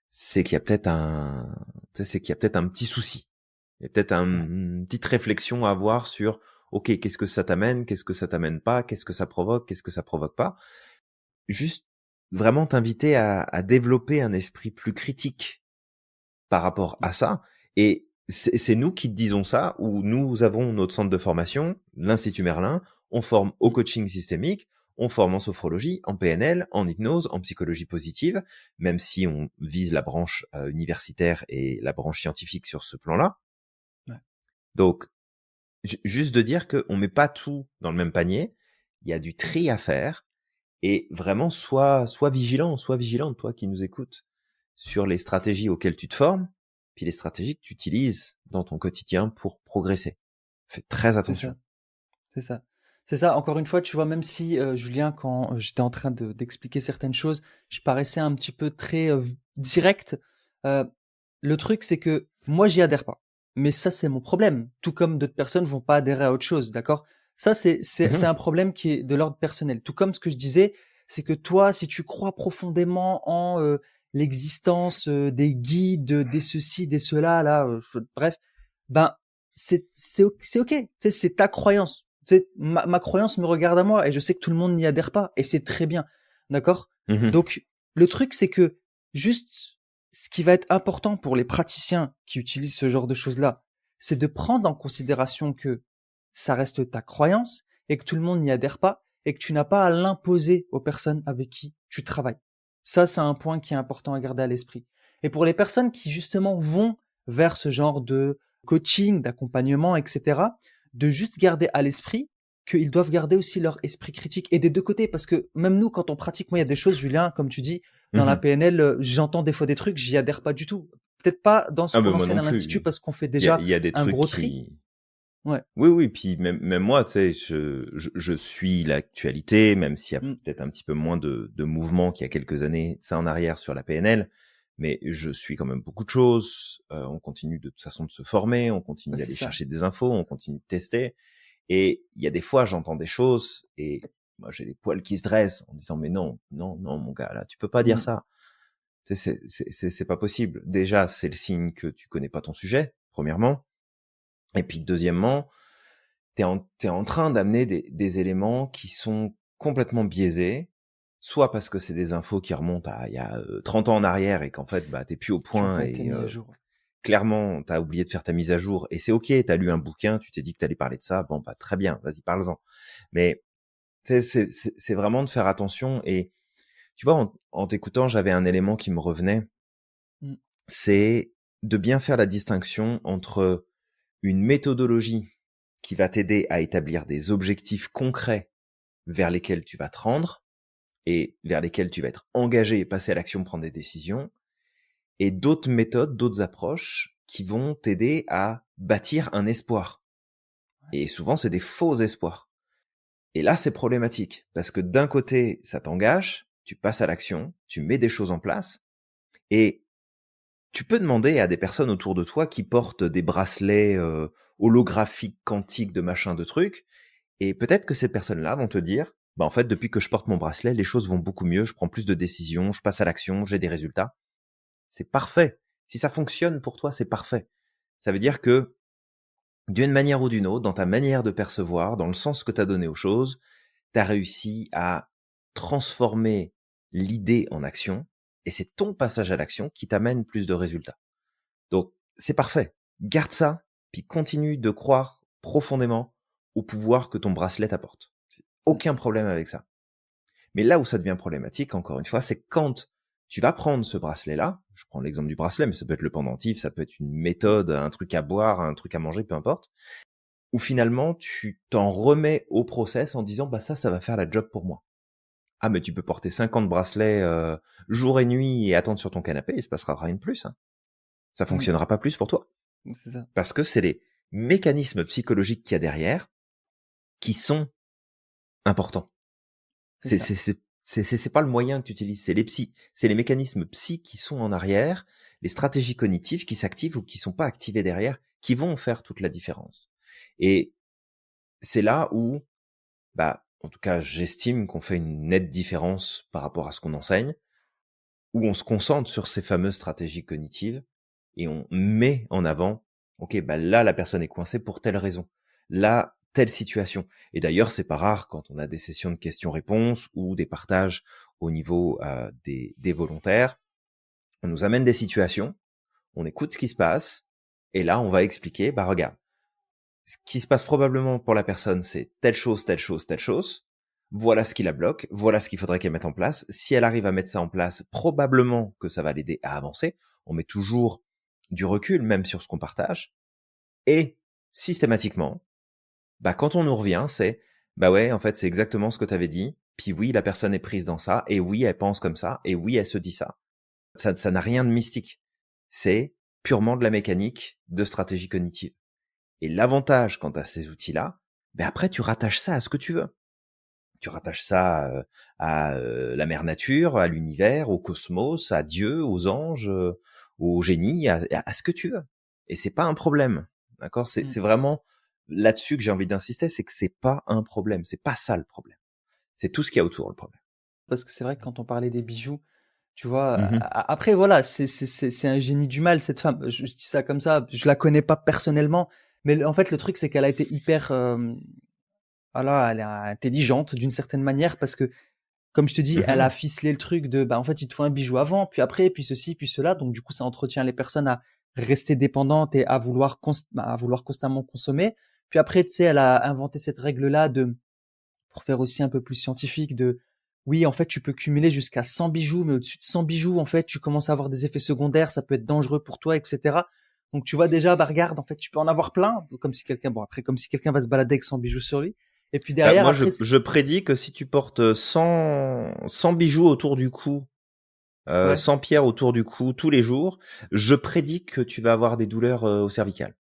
c'est qu'il y a peut-être un, tu sais, c'est qu'il y a peut-être un petit souci. Il y a peut-être Ouais. une petite réflexion à avoir sur, ok, qu'est-ce que ça t'amène, qu'est-ce que ça t'amène pas, qu'est-ce que ça provoque, qu'est-ce que ça provoque pas. Juste vraiment t'inviter à développer un esprit plus critique par rapport Mmh. à ça. Et c'est nous qui te disons ça, où nous avons notre centre de formation, l'Institut Merlin, on forme au Mmh. coaching systémique, on forme en sophrologie, en PNL, en hypnose, en psychologie positive, même si on vise la branche universitaire et la branche scientifique sur ce plan-là. Ouais. Donc, juste de dire qu'on met pas tout dans le même panier, il y a du tri à faire, et vraiment sois vigilant, sois vigilante, toi qui nous écoutes, sur les stratégies auxquelles tu te formes, puis les stratégies que tu utilises dans ton quotidien pour progresser. Fais très C'est ça. attention. C'est ça. C'est ça, encore une fois, tu vois, même si, Julien, quand j'étais en train d'expliquer certaines choses, je paraissais un petit peu très, direct, heu, le truc, c'est que moi, j'y adhère pas. Mais ça, c'est mon problème, tout comme d'autres personnes vont pas adhérer à autre chose, d'accord? Ça, c'est Mhm, un problème qui est de l'ordre personnel. Tout comme ce que je disais, c'est que toi, si tu crois profondément en, l'existence, des guides, des ceci, des cela, là, bref, ben, c'est OK. Tu sais, c'est ta croyance. Tu sais, ma croyance me regarde à moi et je sais que tout le monde n'y adhère pas et c'est très bien. D'accord? mhm, Donc, le truc, c'est que juste ce qui va être important pour les praticiens qui utilisent ce genre de choses-là, c'est de prendre en considération que ça reste ta croyance et que tout le monde n'y adhère pas et que tu n'as pas à l'imposer aux personnes avec qui tu travailles. Ça, c'est un point qui est important à garder à l'esprit. Et pour les personnes qui justement vont vers ce genre de coaching, d'accompagnement, etc., de juste garder à l'esprit qu'ils doivent garder aussi leur esprit critique et des deux côtés parce que même nous quand on pratique, moi il y a des choses, Julien, comme tu dis, dans la mhm. PNL, j'entends des fois des trucs, j'y adhère pas du tout. Peut-être pas dans ce Ah qu'on ben moi enseigne non à l'institut plus. parce qu'on fait Il déjà y a des un trucs gros tri. qui... Ouais. Oui, oui, puis même moi, tu sais, je suis l'actualité, même s'il y a Mmh. peut-être un petit peu moins de mouvement qu'il y a quelques années, ça en arrière sur la PNL, mais je suis quand même beaucoup de choses. On continue de toute façon de se former, on continue Bah, c'est d'aller ça. chercher des infos, on continue de tester. Et il y a des fois, j'entends des choses et moi, j'ai les poils qui se dressent en disant, mais non, non, non, mon gars, là, tu peux pas dire Mmh. ça. C'est pas possible. Déjà, c'est le signe que tu connais pas ton sujet, premièrement. Et puis, deuxièmement, t'es en train d'amener des éléments qui sont complètement biaisés soit parce que c'est des infos qui remontent à il y a 30 ans en arrière et qu'en fait, bah, t'es plus au Qui ont point pas été et mis à jour. clairement, t'as oublié de faire ta mise à jour et c'est ok, t'as lu un bouquin, tu t'es dit que t'allais parler de ça, bon, bah, très bien, vas-y, parle-en. Mais, tu sais, c'est vraiment de faire attention et, tu vois, en t'écoutant, j'avais un élément qui me revenait, Mm. c'est de bien faire la distinction entre une méthodologie qui va t'aider à établir des objectifs concrets vers lesquels tu vas te rendre et vers lesquels tu vas être engagé et passer à l'action, prendre des décisions, et d'autres méthodes, d'autres approches qui vont t'aider à bâtir un espoir. Et souvent, c'est des faux espoirs. Et là, c'est problématique, parce que d'un côté, ça t'engage, tu passes à l'action, tu mets des choses en place, et tu peux demander à des personnes autour de toi qui portent des bracelets holographiques, quantiques, de machin, de trucs, et peut-être que ces personnes-là vont te dire, bah en fait, depuis que je porte mon bracelet, les choses vont beaucoup mieux, je prends plus de décisions, je passe à l'action, j'ai des résultats. C'est parfait. Si ça fonctionne pour toi, c'est parfait. Ça veut dire que, d'une manière ou d'une autre, dans ta manière de percevoir, dans le sens que tu as donné aux choses, tu as réussi à transformer l'idée en action, et c'est ton passage à l'action qui t'amène plus de résultats. Donc, c'est parfait. Garde ça, puis continue de croire profondément au pouvoir que ton bracelet t'apporte. Mm. Aucun problème avec ça. Mais là où ça devient problématique, encore une fois, c'est quand tu vas prendre ce bracelet-là, je prends l'exemple du bracelet, mais ça peut être le pendentif, ça peut être une méthode, un truc à boire, un truc à manger, peu importe, où finalement tu t'en remets au process en disant, bah ça va faire la job pour moi. Ah, mais tu peux porter 50 bracelets jour et nuit et attendre sur ton canapé, il se passera rien de plus. Hein. Ça Mm. fonctionnera pas plus pour toi. C'est ça. Parce que c'est les mécanismes psychologiques qu'il y a derrière qui sont importants. C'est ça. C'est pas le moyen que tu utilises, c'est les mécanismes psy qui sont en arrière, les stratégies cognitives qui s'activent ou qui sont pas activées derrière, qui vont faire toute la différence. Et c'est là où, bah, en tout cas, j'estime qu'on fait une nette différence par rapport à ce qu'on enseigne, où on se concentre sur ces fameuses stratégies cognitives et on met en avant, ok, bah là, la personne est coincée pour telle raison. Là, telle situation. Et d'ailleurs, c'est pas rare quand on a des sessions de questions-réponses ou des partages au niveau des volontaires. On nous amène des situations, on écoute ce qui se passe, et là, on va expliquer, bah regarde, ce qui se passe probablement pour la personne, c'est telle chose, telle chose, telle chose. Voilà ce qui la bloque, voilà ce qu'il faudrait qu'elle mette en place. Si elle arrive à mettre ça en place, probablement que ça va l'aider à avancer. On met toujours du recul, même sur ce qu'on partage. Et systématiquement, bah quand on nous revient, c'est bah ouais, en fait, c'est exactement ce que tu avais dit. Puis oui, la personne est prise dans ça, et oui, elle pense comme ça, et oui, elle se dit ça. Ça n'a rien de mystique. C'est purement de la mécanique de stratégie cognitive. Et l'avantage quant à ces outils-là, ben après tu rattaches ça à ce que tu veux. Tu rattaches ça à la mère nature, à l'univers, au cosmos, à Dieu, aux anges, au génie, à ce que tu veux. Et c'est pas un problème, d'accord. Mm. C'est vraiment là-dessus que j'ai envie d'insister, c'est que c'est pas un problème, c'est pas ça le problème. C'est tout ce qu'il y a autour le problème. Parce que c'est vrai que quand on parlait des bijoux, tu vois, Mhm. après voilà, c'est un génie du mal cette femme. Je dis ça comme ça, je la connais pas personnellement, mais en fait le truc c'est qu'elle a été hyper, voilà, elle est intelligente d'une certaine manière parce que comme je te dis, elle a Mhm. ficelé le truc de, bah en fait il te faut un bijou avant, puis après, puis ceci, puis cela, donc du coup ça entretient les personnes à rester dépendantes et à vouloir à vouloir constamment consommer. Puis après, tu sais, elle a inventé cette règle-là de pour faire aussi un peu plus scientifique de oui, en fait, tu peux cumuler jusqu'à 100 bijoux, mais au-dessus de 100 bijoux, en fait, tu commences à avoir des effets secondaires, ça peut être dangereux pour toi, etc. Donc, tu vois déjà, bah, regarde, en fait, tu peux en avoir plein, comme si quelqu'un, bon, après, comme si quelqu'un va se balader avec 100 bijoux sur lui. Et puis Bah, derrière, moi, après, je prédis que si tu portes 100 bijoux autour du cou, ouais. 100 pierres autour du cou tous les jours, je prédis que tu vas avoir des douleurs au cervical.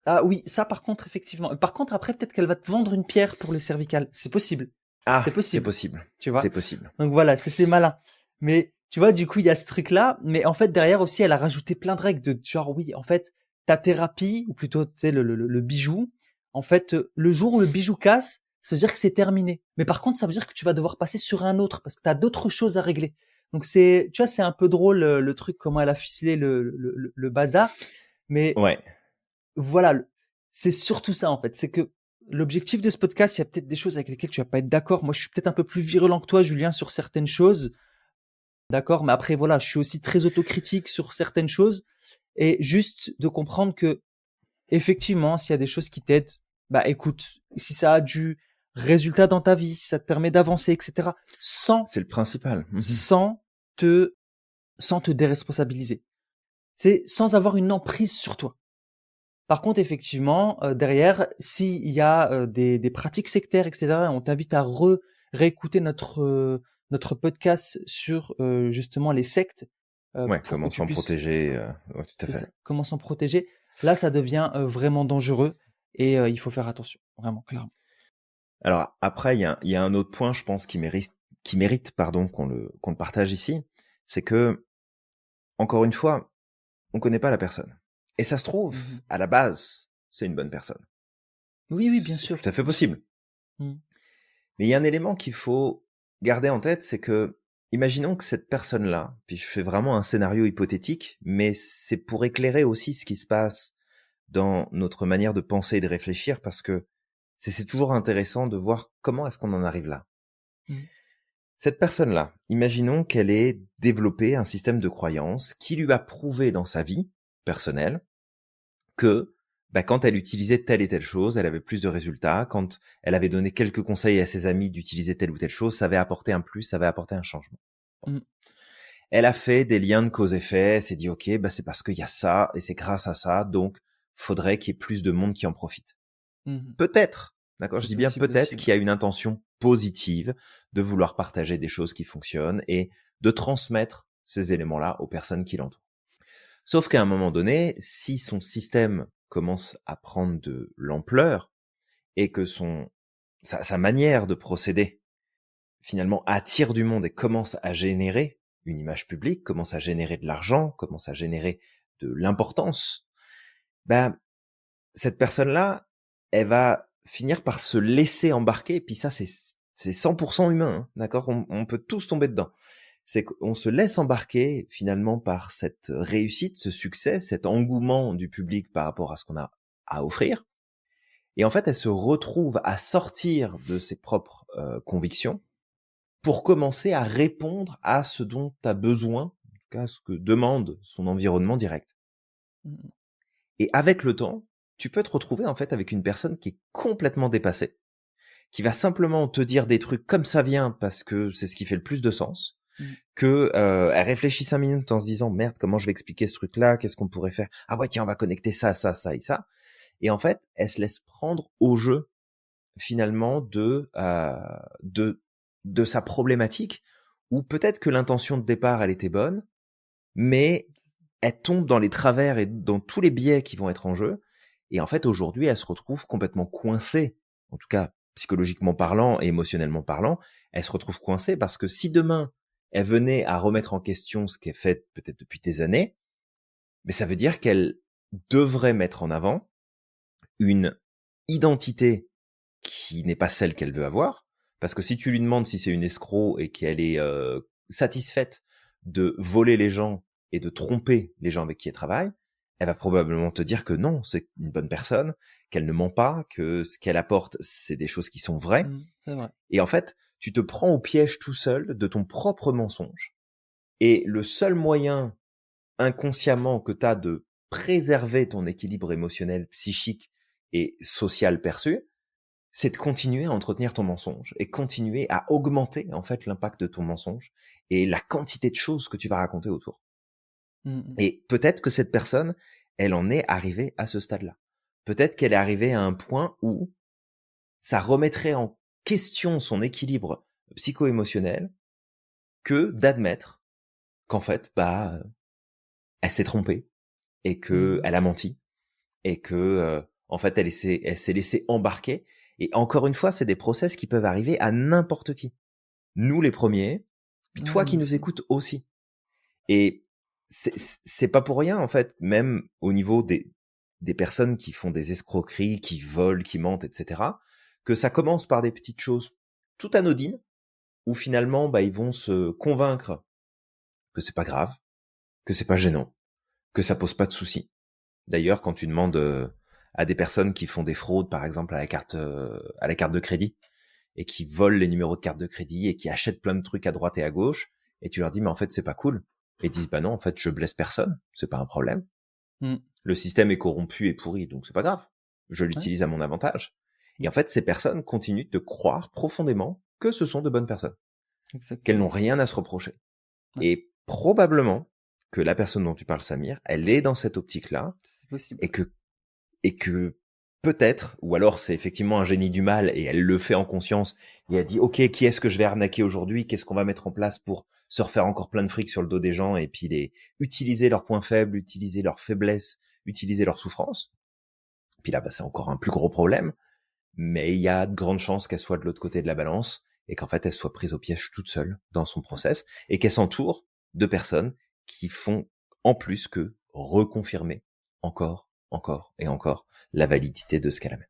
Ah oui, ça, par contre, effectivement. Par contre, après, peut-être qu'elle va te vendre une pierre pour les cervicales. C'est possible. C'est Ah, c'est possible. possible. Tu vois? C'est possible. Donc voilà, c'est malin. Mais tu vois, du coup, il y a ce truc-là. Mais en fait, derrière aussi, elle a rajouté plein de règles de genre, oui, en fait, ta thérapie, ou plutôt, tu sais, le bijou, en fait, le jour où le bijou casse, ça veut dire que c'est terminé. Mais par contre, ça veut dire que tu vas devoir passer sur un autre parce que tu as d'autres choses à régler. Donc c'est, tu vois, c'est un peu drôle le truc, comment elle a ficelé le bazar. Mais Ouais. voilà, c'est surtout ça en fait. C'est que l'objectif de ce podcast, il y a peut-être des choses avec lesquelles tu vas pas être d'accord. Moi, je suis peut-être un peu plus virulent que toi, Julien, sur certaines choses. D'accord, mais après, voilà, je suis aussi très autocritique sur certaines choses. Et juste de comprendre que, effectivement, s'il y a des choses qui t'aident, bah écoute, si ça a du résultat dans ta vie, si ça te permet d'avancer, etc., sans, C'est le principal. sans te, sans te déresponsabiliser. C'est sans avoir une emprise sur toi. Par contre, effectivement, derrière, s'il y a des pratiques sectaires, etc., on t'invite à réécouter notre podcast sur justement les sectes Ouais, pour que comment tu s'en puisses, protéger, ouais, tout à c'est ça, fait. comment s'en protéger. Là, ça devient vraiment dangereux et il faut faire attention, vraiment, clairement. Alors après, il y a un autre point, je pense, qui mérite, pardon, qu'on le partage ici, c'est que, encore une fois, on connaît pas la personne. Et ça se trouve, Mhm. à la base, c'est une bonne personne. Oui, oui, bien C'est sûr, tout à fait bien sûr. possible. Mhm. Mais il y a un élément qu'il faut garder en tête, c'est que, imaginons que cette personne-là, puis je fais vraiment un scénario hypothétique, mais c'est pour éclairer aussi ce qui se passe dans notre manière de penser et de réfléchir, parce que c'est toujours intéressant de voir comment est-ce qu'on en arrive là. Mhm. Cette personne-là, imaginons qu'elle ait développé un système de croyance qui lui a prouvé dans sa vie personnelle que quand elle utilisait telle et telle chose, elle avait plus de résultats. Quand elle avait donné quelques conseils à ses amis d'utiliser telle ou telle chose, ça avait apporté un plus, ça avait apporté un changement. Mhm. Elle a fait des liens de cause-effet, elle s'est dit, ok, c'est parce qu'il y a ça, et c'est grâce à ça, donc faudrait qu'il y ait plus de monde qui en profite. Mhm. Peut-être, d'accord, je C'est dis bien possible peut-être aussi. Ouais. qu'il y a une intention positive de vouloir partager des choses qui fonctionnent et de transmettre ces éléments-là aux personnes qui l'entourent. Sauf qu'à un moment donné, si son système commence à prendre de l'ampleur et que sa manière de procéder finalement attire du monde et commence à générer une image publique, commence à générer de l'argent, commence à générer de l'importance, ben, cette personne-là, elle va finir par se laisser embarquer. Et puis ça, c'est 100% humain, hein, d'accord, on peut tous tomber dedans. C'est qu'on se laisse embarquer finalement par cette réussite, ce succès, cet engouement du public par rapport à ce qu'on a à offrir. Et en fait, elle se retrouve à sortir de ses propres convictions pour commencer à répondre à ce dont tu as besoin, en tout cas ce que demande son environnement direct. Mhm. Et avec le temps, tu peux te retrouver en fait avec une personne qui est complètement dépassée, qui va simplement te dire des trucs comme ça vient parce que c'est ce qui fait le plus de sens, Mhm. que elle réfléchit 5 minutes en se disant merde, comment je vais expliquer ce truc-là, qu'est-ce qu'on pourrait faire, ah ouais tiens on va connecter ça, ça, ça et ça, et en fait elle se laisse prendre au jeu finalement de de sa problématique, ou peut-être que l'intention de départ elle était bonne, mais elle tombe dans les travers et dans tous les biais qui vont être en jeu. Et en fait, aujourd'hui, elle se retrouve complètement coincée, en tout cas psychologiquement parlant et émotionnellement parlant, elle se retrouve coincée parce que si demain, elle venait à remettre en question ce qu'elle fait peut-être depuis des années, mais ça veut dire qu'elle devrait mettre en avant une identité qui n'est pas celle qu'elle veut avoir. Parce que si tu lui demandes si c'est une escroc et qu'elle est satisfaite de voler les gens et de tromper les gens avec qui elle travaille, elle va probablement te dire que non, c'est une bonne personne, qu'elle ne ment pas, que ce qu'elle apporte, c'est des choses qui sont vraies. Mhm. C'est vrai. Et en fait, tu te prends au piège tout seul de ton propre mensonge. Et le seul moyen inconsciemment que tu as de préserver ton équilibre émotionnel, psychique et social perçu, c'est de continuer à entretenir ton mensonge et continuer à augmenter en fait l'impact de ton mensonge et la quantité de choses que tu vas raconter autour. Mhm. Et peut-être que cette personne, elle en est arrivée à ce stade-là. Peut-être qu'elle est arrivée à un point où ça remettrait en question son équilibre psycho-émotionnel que d'admettre qu'en fait, elle s'est trompée et que Mhm. elle a menti et que en fait, elle s'est laissée embarquer. Et encore une fois, c'est des process qui peuvent arriver à n'importe qui. Nous les premiers, puis Ouais, toi qui nous nous aussi. écoutes aussi. Et c'est pas pour rien en fait, même au niveau des personnes qui font des escroqueries, qui volent, qui mentent, etc., que ça commence par des petites choses tout anodines, où finalement ils vont se convaincre que c'est pas grave, que c'est pas gênant, que ça pose pas de soucis. D'ailleurs, quand tu demandes à des personnes qui font des fraudes, par exemple, à la carte de crédit, et qui volent les numéros de carte de crédit et qui achètent plein de trucs à droite et à gauche, et tu leur dis, mais en fait, c'est pas cool. Et ils disent, bah non, en fait, je blesse personne, c'est pas un problème. Mm. Le système est corrompu et pourri, donc c'est pas grave. Je Ouais. l'utilise à mon avantage. Et Mm. en fait, ces personnes continuent de croire profondément que ce sont de bonnes personnes, qu'elles n'ont Exactement. rien à se reprocher. Ouais. Et probablement que la personne dont tu parles, Samir, elle est dans cette optique-là, C'est possible. et que peut-être, ou alors c'est effectivement un génie du mal et elle le fait en conscience et elle dit ok, qui est-ce que je vais arnaquer aujourd'hui, qu'est-ce qu'on va mettre en place pour se refaire encore plein de fric sur le dos des gens et puis utiliser leurs points faibles, utiliser leurs faiblesses, utiliser leurs souffrances. Puis là, bah, c'est encore un plus gros problème, mais il y a de grandes chances qu'elle soit de l'autre côté de la balance et qu'en fait elle soit prise au piège toute seule dans son process et qu'elle s'entoure de personnes qui font en plus que reconfirmer encore, encore et encore la validité de ce qu'elle amène.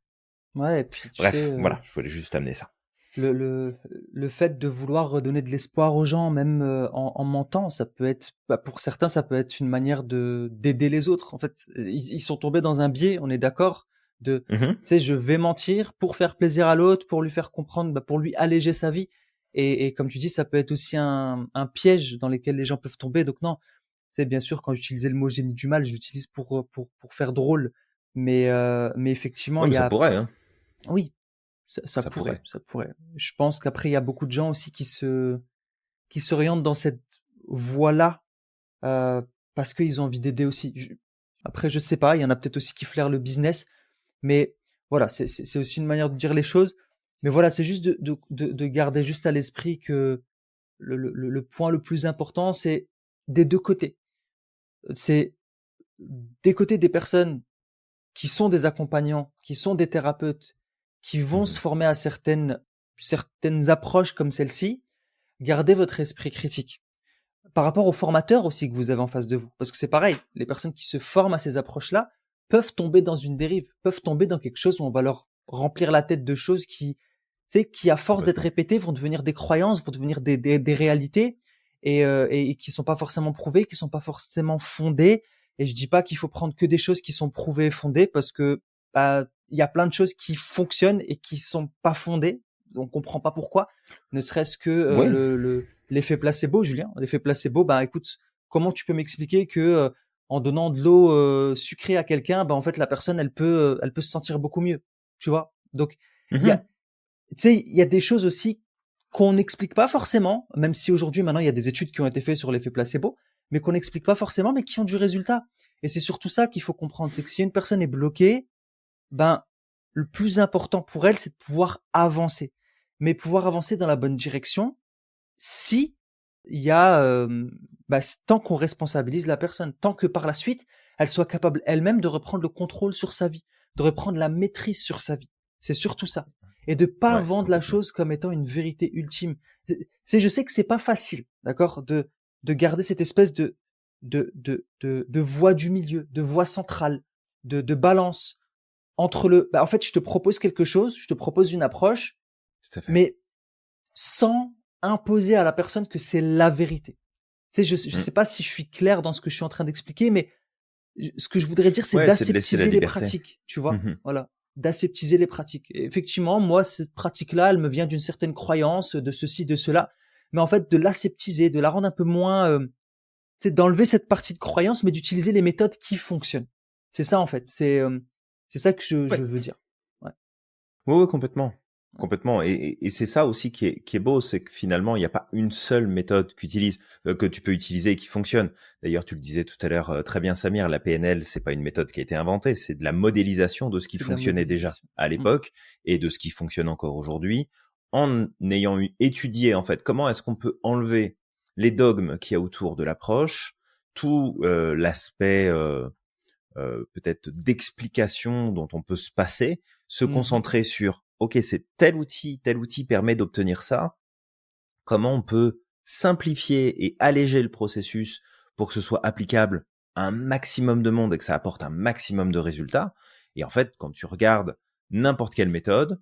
Ouais, et puis tu sais, Bref, voilà, je voulais juste amener ça. le, le, le fait de vouloir redonner de l'espoir aux gens, même en mentant, ça peut être, bah, pour certains, ça peut être une manière d'aider les autres. En fait, ils sont tombés dans un biais, on est d'accord, Mhm. tu sais, je vais mentir pour faire plaisir à l'autre, pour lui faire comprendre, bah, pour lui alléger sa vie. Et comme tu dis, ça peut être aussi un piège dans lequel les gens peuvent tomber. Donc non, c'est bien sûr, quand j'utilisais le mot génie du mal, je l'utilise pour faire drôle. Mais effectivement, Ouais, il mais y ça a, pourrait, hein. oui, ça Ça pourrait, pourrait. ça pourrait. Je pense qu'après, il y a beaucoup de gens aussi qui s'orientent dans cette voie-là, euh, parce qu'ils ont envie d'aider aussi. Après, je sais pas, il y en a peut-être aussi qui flairent le business, mais voilà, c'est aussi une manière de dire les choses. Mais voilà, c'est juste de garder juste à l'esprit que le point le plus important, c'est des deux côtés. C'est des côtés des personnes qui sont des accompagnants, qui sont des thérapeutes, qui vont se Mhm. former à certaines approches comme celle-ci. Gardez votre esprit critique. Par rapport aux formateurs aussi que vous avez en face de vous. Parce que c'est pareil, les personnes qui se forment à ces approches-là peuvent tomber dans une dérive, peuvent tomber dans quelque chose où on va leur remplir la tête de choses qui à force d'être Complètement. répétées, vont devenir des croyances, vont devenir des réalités et qui sont pas forcément prouvées, qui sont pas forcément fondées. Et je dis pas qu'il faut prendre que des choses qui sont prouvées et fondées parce que bah, il y a plein de choses qui fonctionnent et qui sont pas fondées. On comprend pas pourquoi. Ne serait-ce que Oui. l'effet placebo, Julien. L'effet placebo, bah écoute, comment tu peux m'expliquer que en donnant de l'eau sucrée à quelqu'un, bah en fait la personne elle peut se sentir beaucoup mieux, tu vois. Donc il y a Mhm. tu sais, il y a des choses aussi qu'on n'explique pas forcément, même si aujourd'hui, maintenant, il y a des études qui ont été faites sur l'effet placebo, mais qu'on n'explique pas forcément, mais qui ont du résultat. Et c'est surtout ça qu'il faut comprendre, c'est que si une personne est bloquée, ben, le plus important pour elle, c'est de pouvoir avancer. Mais pouvoir avancer dans la bonne direction, si il y a, bah, tant qu'on responsabilise la personne, tant que par la suite, elle soit capable elle-même de reprendre le contrôle sur sa vie, de reprendre la maîtrise sur sa vie. C'est surtout ça. Et de pas Ouais, vendre la complètement. chose comme étant une vérité ultime. Je sais que c'est pas facile, d'accord, de garder cette espèce de voie du milieu, de voie centrale, de balance entre bah, en fait, je te propose quelque chose, je te propose une approche, Tout à fait. mais sans imposer à la personne que c'est la vérité. Tu sais, je Mm. sais pas si je suis clair dans ce que je suis en train d'expliquer, mais ce que je voudrais dire, c'est Ouais, c'est de laisser la d'aseptiser les liberté. pratiques, tu vois. Mhm. Voilà, d'aseptiser les pratiques. Et effectivement, moi, cette pratique-là, elle me vient d'une certaine croyance, de ceci, de cela, mais en fait, de l'aseptiser, de la rendre un peu moins, tu sais, d'enlever cette partie de croyance, mais d'utiliser les méthodes qui fonctionnent. C'est ça, en fait. C'est ça que je Ouais. veux dire. Ouais, Ouais, ouais, complètement. ouais, Complètement. Et c'est ça aussi qui est beau, c'est que finalement, il n'y a pas une seule méthode que tu peux utiliser et qui fonctionne. D'ailleurs, tu le disais tout à l'heure très bien, Samir, la PNL, c'est pas une méthode qui a été inventée, c'est de la modélisation de ce qui c'est de la fonctionnait déjà modélisation. à Mm. l'époque et de ce qui fonctionne encore aujourd'hui, en ayant étudié, en fait, comment est-ce qu'on peut enlever les dogmes qu'il y a autour de l'approche, tout l'aspect peut-être d'explication dont on peut se passer, se Mhm. concentrer sur ok, c'est tel outil permet d'obtenir ça, comment on peut simplifier et alléger le processus pour que ce soit applicable à un maximum de monde et que ça apporte un maximum de résultats. Et en fait, quand tu regardes n'importe quelle méthode,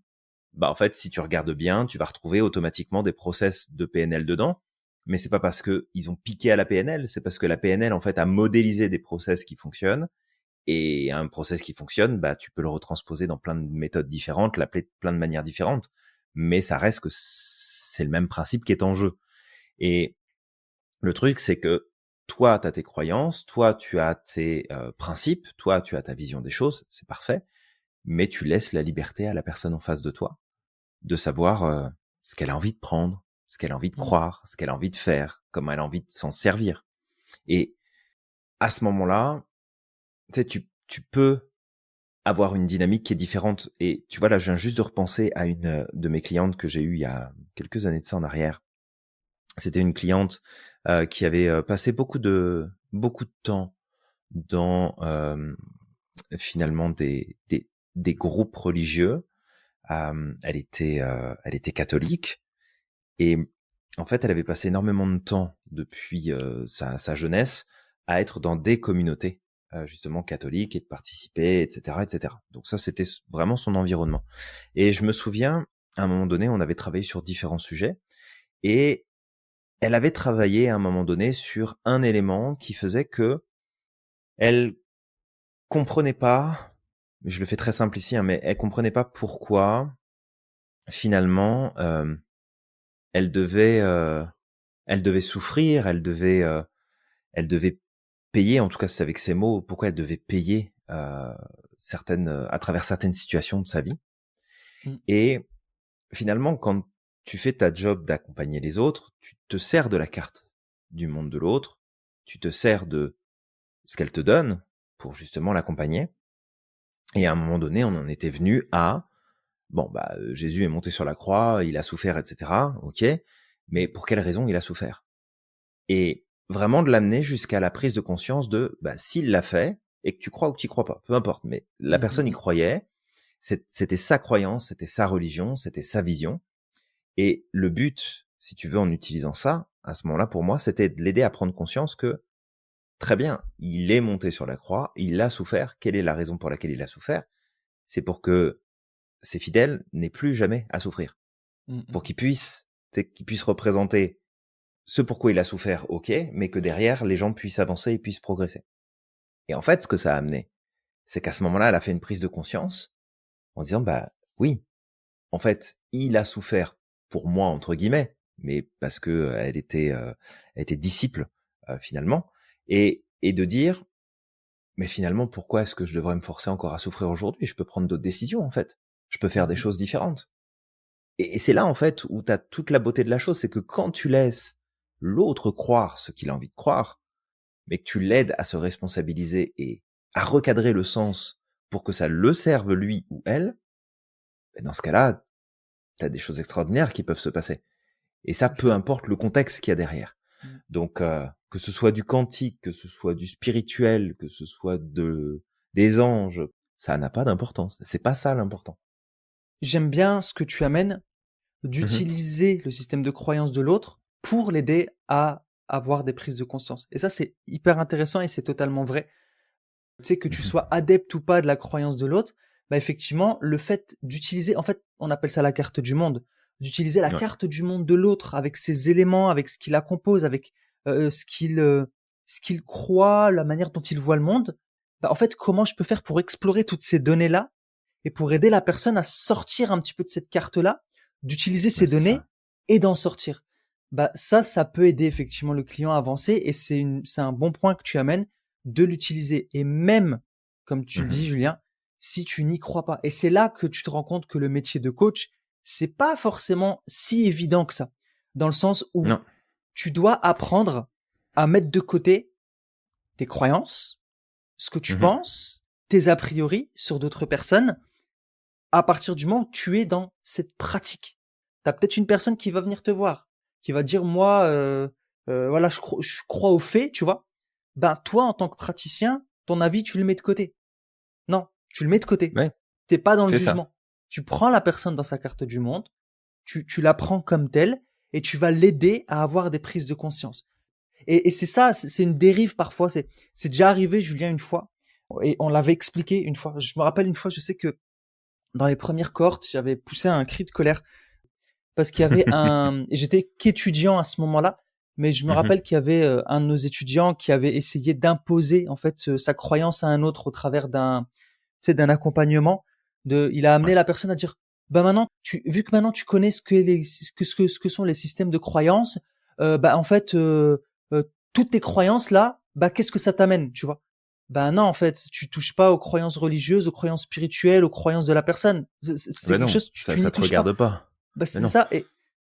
bah en fait, si tu regardes bien, tu vas retrouver automatiquement des process de PNL dedans. Mais c'est pas parce que ils ont piqué à la PNL, c'est parce que la PNL en fait a modélisé des process qui fonctionnent Et un process qui fonctionne, bah, tu peux le retransposer dans plein de méthodes différentes, l'appeler de plein de manières différentes, mais ça reste que c'est le même principe qui est en jeu. Et le truc, c'est que toi, tu as tes croyances, toi, tu as tes principes, toi, tu as ta vision des choses, c'est parfait, mais tu laisses la liberté à la personne en face de toi de savoir ce qu'elle a envie de prendre, ce qu'elle a envie de Mmh. croire, ce qu'elle a envie de faire, comment elle a envie de s'en servir. Et à ce moment-là, tu sais, tu peux avoir une dynamique qui est différente. Et tu vois, là, je viens juste de repenser à une de mes clientes que j'ai eue il y a quelques années de ça en arrière. C'était une cliente qui avait passé beaucoup de temps dans finalement des groupes religieux. Elle était catholique et en fait, elle avait passé énormément de temps depuis sa jeunesse à être dans des communautés justement catholiques et de participer, etc., etc. Donc ça, c'était vraiment son environnement. Et je me souviens, à un moment donné, on avait travaillé sur différents sujets et elle avait travaillé à un moment donné sur un élément qui faisait que elle comprenait pas, je le fais très simple ici, hein, mais elle comprenait pas pourquoi finalement elle devait souffrir, elle devait payer, en tout cas c'est avec ces mots, pourquoi elle devait payer à travers certaines situations de sa vie. Mmh. Et finalement, quand tu fais ta job d'accompagner les autres, tu te sers de la carte du monde de l'autre, tu te sers de ce qu'elle te donne pour justement l'accompagner. Et à un moment donné, on en était venu à, bon, bah, Jésus est monté sur la croix, il a souffert, etc. Ok, mais pour quelle raison il a souffert? Et vraiment de l'amener jusqu'à la prise de conscience de, bah, s'il l'a fait, et que tu crois ou que tu crois pas, peu importe, mais la Mmh, personne y mmh, croyait, c'était sa croyance, c'était sa religion, c'était sa vision. Et le but, si tu veux, en utilisant ça, à ce moment-là, pour moi, c'était de l'aider à prendre conscience que, très bien, il est monté sur la croix, il a souffert. Quelle est la raison pour laquelle il a souffert? C'est pour que ses fidèles n'aient plus jamais à souffrir. mmh, mmh. Pour qu'ils puissent représenter ce pourquoi il a souffert, ok, mais que derrière, les gens puissent avancer et puissent progresser. Et en fait, ce que ça a amené, c'est qu'à ce moment-là, elle a fait une prise de conscience en disant, bah oui, en fait, il a souffert pour moi, entre guillemets, mais parce que elle était disciple, finalement, et de dire, mais finalement, pourquoi est-ce que je devrais me forcer encore à souffrir aujourd'hui? Je peux prendre d'autres décisions, en fait. Je peux faire Mmh des mh. choses différentes. Et c'est là, en fait, où tu as toute la beauté de la chose, c'est que quand tu laisses l'autre croire ce qu'il a envie de croire, mais que tu l'aides à se responsabiliser et à recadrer le sens pour que ça le serve lui ou elle, ben dans ce cas-là, tu as des choses extraordinaires qui peuvent se passer. Et ça, Tout à peu fait. importe le contexte qu'il y a derrière. Mmh. Donc, que ce soit du quantique, que ce soit du spirituel, que ce soit des anges, ça n'a pas d'importance. C'est pas ça l'important. J'aime bien ce que tu amènes, Mhm. d'utiliser le système de croyance de l'autre pour l'aider à avoir des prises de conscience. Et ça, c'est hyper intéressant et c'est totalement vrai. Tu sais, que tu Mhm. sois adepte ou pas de la croyance de l'autre, bah, effectivement, le fait d'utiliser, en fait, on appelle ça la carte du monde, d'utiliser la Ouais, carte du monde de l'autre avec ses éléments, avec ce qui la compose, avec ce qu'il croit, la manière dont il voit le monde. Bah, en fait, comment je peux faire pour explorer toutes ces données-là et pour aider la personne à sortir un petit peu de cette carte-là, d'utiliser bah, ces c'est données ça. et d'en sortir. Bah, ça peut aider effectivement le client à avancer et c'est un bon point que tu amènes de l'utiliser. Et même, comme tu le Mhm. dis, Julien, si tu n'y crois pas. Et c'est là que tu te rends compte que le métier de coach, c'est pas forcément si évident que ça. Dans le sens où Non. tu dois apprendre à mettre de côté tes croyances, ce que tu Mhm. penses, tes a priori sur d'autres personnes, à partir du moment où tu es dans cette pratique. Tu as peut-être une personne qui va venir te voir, qui va dire moi voilà, je crois aux faits, tu vois. Ben toi en tant que praticien, ton avis tu le mets de côté. Non, tu le mets de côté. Ouais, T'es pas dans le c'est ça. jugement. Tu prends la personne dans sa carte du monde, tu la prends comme telle et tu vas l'aider à avoir des prises de conscience. Et c'est ça, c'est une dérive parfois. C'est déjà arrivé, Julien, une fois, et on l'avait expliqué une fois. Je me rappelle une fois, je sais que dans les premières cohortes, j'avais poussé un cri de colère parce qu'il y avait et j'étais qu'étudiant à ce moment-là. mais je me Mmh. rappelle qu'il y avait un de nos étudiants qui avait essayé d'imposer en fait sa croyance à un autre au travers d'un accompagnement. Il a amené Ouais. la personne à dire, bah maintenant, vu que maintenant tu connais ce que sont les systèmes de croyances, bah en fait, toutes tes croyances là, bah qu'est-ce que ça t'amène, tu vois? Bah non, en fait, tu touches pas aux croyances religieuses, aux croyances spirituelles, aux croyances de la personne. C'est Bah quelque non, chose, tu, ça tu ça n'y te touches pas. regarde pas. Bah Mais c'est non. ça. Et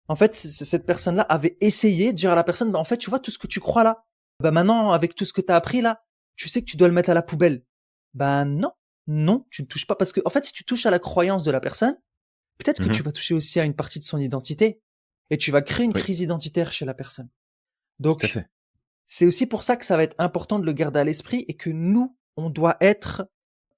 en fait, cette personne-là avait essayé de dire à la personne, bah en fait, tu vois tout ce que tu crois là. Bah maintenant, avec tout ce que tu as appris là, tu sais que tu dois le mettre à la poubelle. Bah non, non, tu ne touches pas parce que en fait, si tu touches à la croyance de la personne, peut-être que tu Mmh. vas toucher aussi à une partie de son identité et tu vas créer une Oui, crise identitaire chez la personne. tout à Donc, fait. c'est aussi pour ça que ça va être important de le garder à l'esprit et que nous, on doit être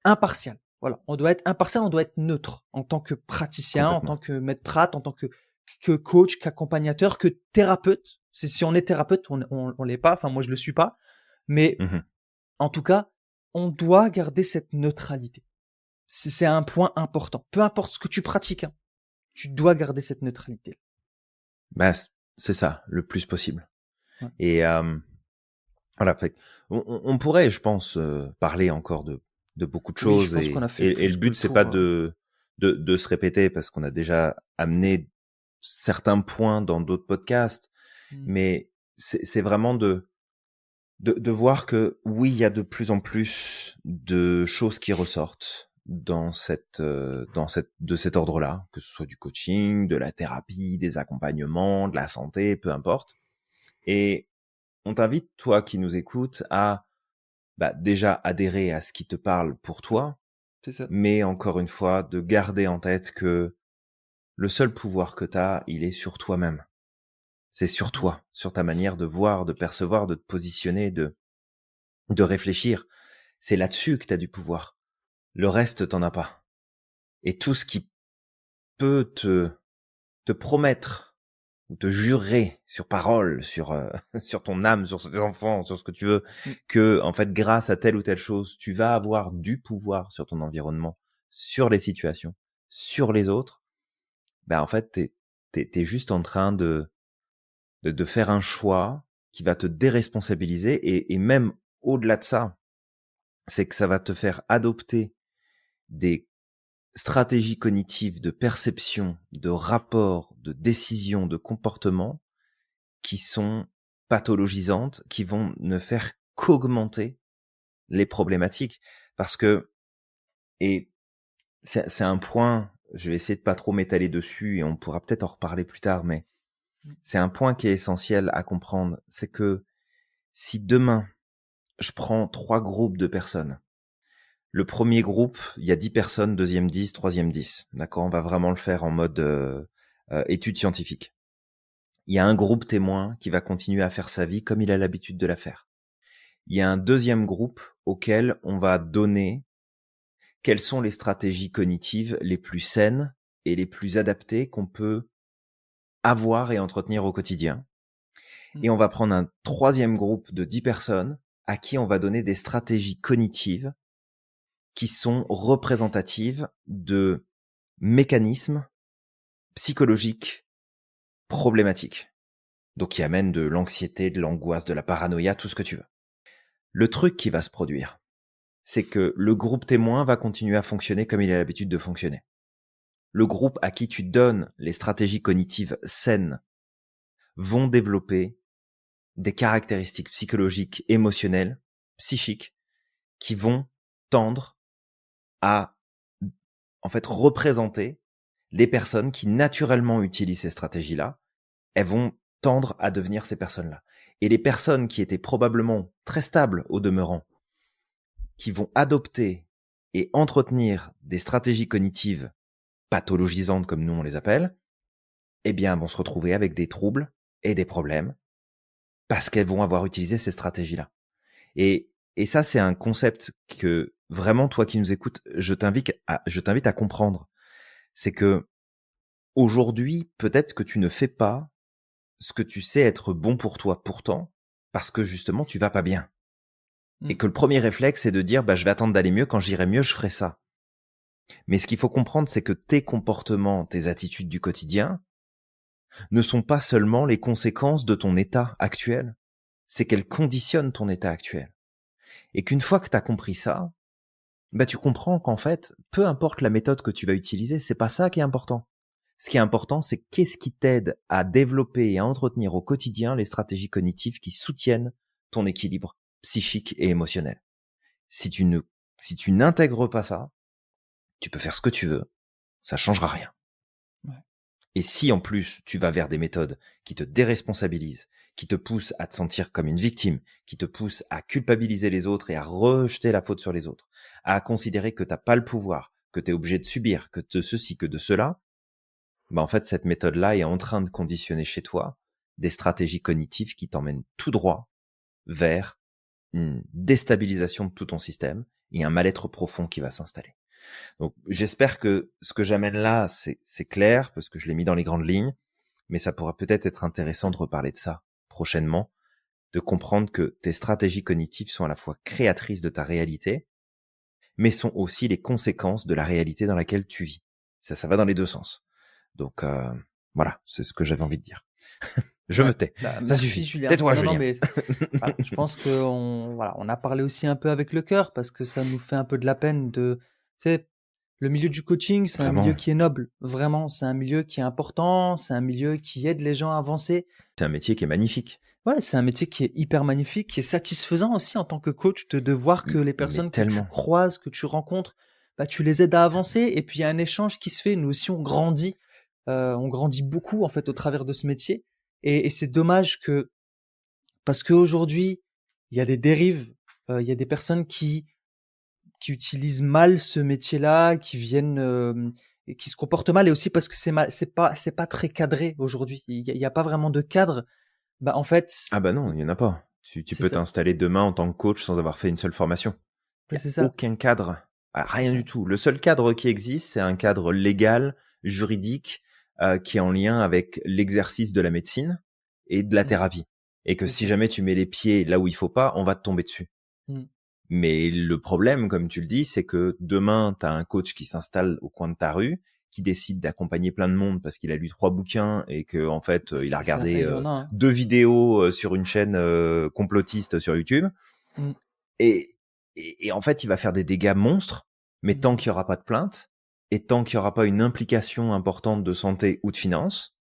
impartial. Voilà, on doit être impartial, on doit être neutre en tant que praticien, en tant Complètement. que maître prat, en tant que coach, qu'accompagnateur, que thérapeute. Si on est thérapeute, on l'est pas. Enfin, moi, je le suis pas. Mais Mmh. en tout cas, on doit garder cette neutralité. C'est un point important. Peu importe ce que tu pratiques, hein, tu dois garder cette neutralité. Bah, c'est ça, le plus possible. Ouais. Et voilà, fait on pourrait, je pense, parler encore de beaucoup de Oui, je choses pense qu'on a fait et le plus que but, le c'est pas tour. de se répéter parce qu'on a déjà amené certains points dans d'autres podcasts, Hmm. mais c'est vraiment de voir que oui, il y a de plus en plus de choses qui ressortent de cet ordre-là, que ce soit du coaching, de la thérapie, des accompagnements, de la santé, peu importe. Et on t'invite, toi qui nous écoutes, à déjà adhérer à ce qui te parle pour toi, C'est ça. mais encore une fois, de garder en tête que le seul pouvoir que tu as, il est sur toi-même. C'est sur Mhm. toi, sur ta manière de voir, de percevoir, de te positionner, de réfléchir. C'est là-dessus que tu as du pouvoir. Le reste, t'en as pas. Et tout ce qui peut te promettre ou te jurer sur parole, sur sur ton âme, sur tes enfants, sur ce que tu veux, Mm. que en fait grâce à telle ou telle chose, tu vas avoir du pouvoir sur ton environnement, sur les situations, sur les autres. En fait t'es juste en train de faire un choix qui va te déresponsabiliser et même au-delà de ça, c'est que ça va te faire adopter des stratégies cognitives de perception, de rapport, de décision, de comportement qui sont pathologisantes, qui vont ne faire qu'augmenter les problématiques. Parce que, et c'est un point, je vais essayer de pas trop m'étaler dessus et on pourra peut-être en reparler plus tard, mais c'est un point qui est essentiel à comprendre. C'est que si demain, je prends 3 groupes de personnes, le premier groupe, il y a 10 personnes, deuxième 10, troisième 10. D'accord? On va vraiment le faire en mode étude scientifique. Il y a un groupe témoin qui va continuer à faire sa vie comme il a l'habitude de la faire. Il y a un deuxième groupe auquel on va donner quelles sont les stratégies cognitives les plus saines et les plus adaptées qu'on peut avoir et entretenir au quotidien. Mm. Et on va prendre un troisième groupe de 10 personnes à qui on va donner des stratégies cognitives qui sont représentatives de mécanismes psychologiques problématiques. Donc qui amènent de l'anxiété, de l'angoisse, de la paranoïa, tout ce que tu veux. Le truc qui va se produire, c'est que le groupe témoin va continuer à fonctionner comme il a l'habitude de fonctionner. Le groupe à qui tu donnes les stratégies cognitives saines vont développer des caractéristiques psychologiques, émotionnelles, psychiques, qui vont tendre à, en fait, représenter les personnes qui naturellement utilisent ces stratégies-là. Elles vont tendre à devenir ces personnes-là. Et les personnes qui étaient probablement très stables au demeurant, qui vont adopter et entretenir des stratégies cognitives pathologisantes, comme nous on les appelle, eh bien, vont se retrouver avec des troubles et des problèmes parce qu'elles vont avoir utilisé ces stratégies-là. Et ça, c'est un concept que vraiment, toi qui nous écoutes, je t'invite à comprendre. C'est que aujourd'hui, peut-être que tu ne fais pas ce que tu sais être bon pour toi pourtant, parce que justement, tu vas pas bien. Mm. Et que le premier réflexe, c'est de dire, je vais attendre d'aller mieux, quand j'irai mieux, je ferai ça. Mais ce qu'il faut comprendre, c'est que tes comportements, tes attitudes du quotidien, ne sont pas seulement les conséquences de ton état actuel, c'est qu'elles conditionnent ton état actuel. Et qu'une fois que tu as compris ça, tu comprends qu'en fait, peu importe la méthode que tu vas utiliser, c'est pas ça qui est important. Ce qui est important, c'est qu'est-ce qui t'aide à développer et à entretenir au quotidien les stratégies cognitives qui soutiennent ton équilibre psychique et émotionnel. Si tu n'intègres pas ça, tu peux faire ce que tu veux, ça changera rien. Ouais. Et si en plus tu vas vers des méthodes qui te déresponsabilisent, qui te poussent à te sentir comme une victime, qui te poussent à culpabiliser les autres et à rejeter la faute sur les autres, à considérer que t'as pas le pouvoir, que t'es obligé de subir, que de ceci, que de cela, en fait cette méthode-là est en train de conditionner chez toi des stratégies cognitives qui t'emmènent tout droit vers une déstabilisation de tout ton système et un mal-être profond qui va s'installer. Donc j'espère que ce que j'amène là, c'est clair, parce que je l'ai mis dans les grandes lignes, mais ça pourra peut-être être intéressant de reparler de ça prochainement, de comprendre que tes stratégies cognitives sont à la fois créatrices de ta réalité, mais sont aussi les conséquences de la réalité dans laquelle tu vis. Ça va dans les deux sens. Donc voilà, c'est ce que j'avais envie de dire. Je Ouais. me tais. Ça Merci suffit. Julien. Tais-toi, Non, Julien. mais voilà, je pense on a parlé aussi un peu avec le cœur parce que ça nous fait un peu de la peine tu sais, le milieu du coaching, c'est un milieu Vraiment, qui est noble. Vraiment, c'est un milieu qui est important, c'est un milieu qui aide les gens à avancer. c'est un métier qui est magnifique. Ouais, c'est un métier qui est hyper magnifique, qui est satisfaisant aussi en tant que coach de voir que les Mais personnes que tu tellement. croises, que tu rencontres, tu les aides à avancer et puis il y a un échange qui se fait. Nous aussi, on grandit beaucoup en fait au travers de ce métier et c'est dommage que parce qu'aujourd'hui, il y a des dérives, il y a des personnes qui utilisent mal ce métier-là, qui viennent, et qui se comportent mal et aussi parce que c'est pas très cadré aujourd'hui. Il y a pas vraiment de cadre. En fait, Ah bah non, il y en a pas. Tu c'est peux ça. t'installer demain en tant que coach sans avoir fait une seule formation. Il Ouais, y a c'est ça, aucun cadre, c'est rien ça. du tout. Le seul cadre qui existe, c'est un cadre légal, juridique, qui est en lien avec l'exercice de la médecine et de la Mmh, thérapie. Et que c'est si ça. jamais tu mets les pieds là où il faut pas, on va te tomber dessus. Mmh. Mais le problème, comme tu le dis, c'est que demain, tu as un coach qui s'installe au coin de ta rue, qui décide d'accompagner plein de monde parce qu'il a lu 3 bouquins et que en fait, il a C'est ça et regardé il y en a, hein. 2 vidéos sur une chaîne complotiste sur YouTube. Mmh, Et, et en fait, il va faire des dégâts monstres, mais mmh. tant qu'il y aura pas de plainte et tant qu'il y aura pas une implication importante de santé ou de finance,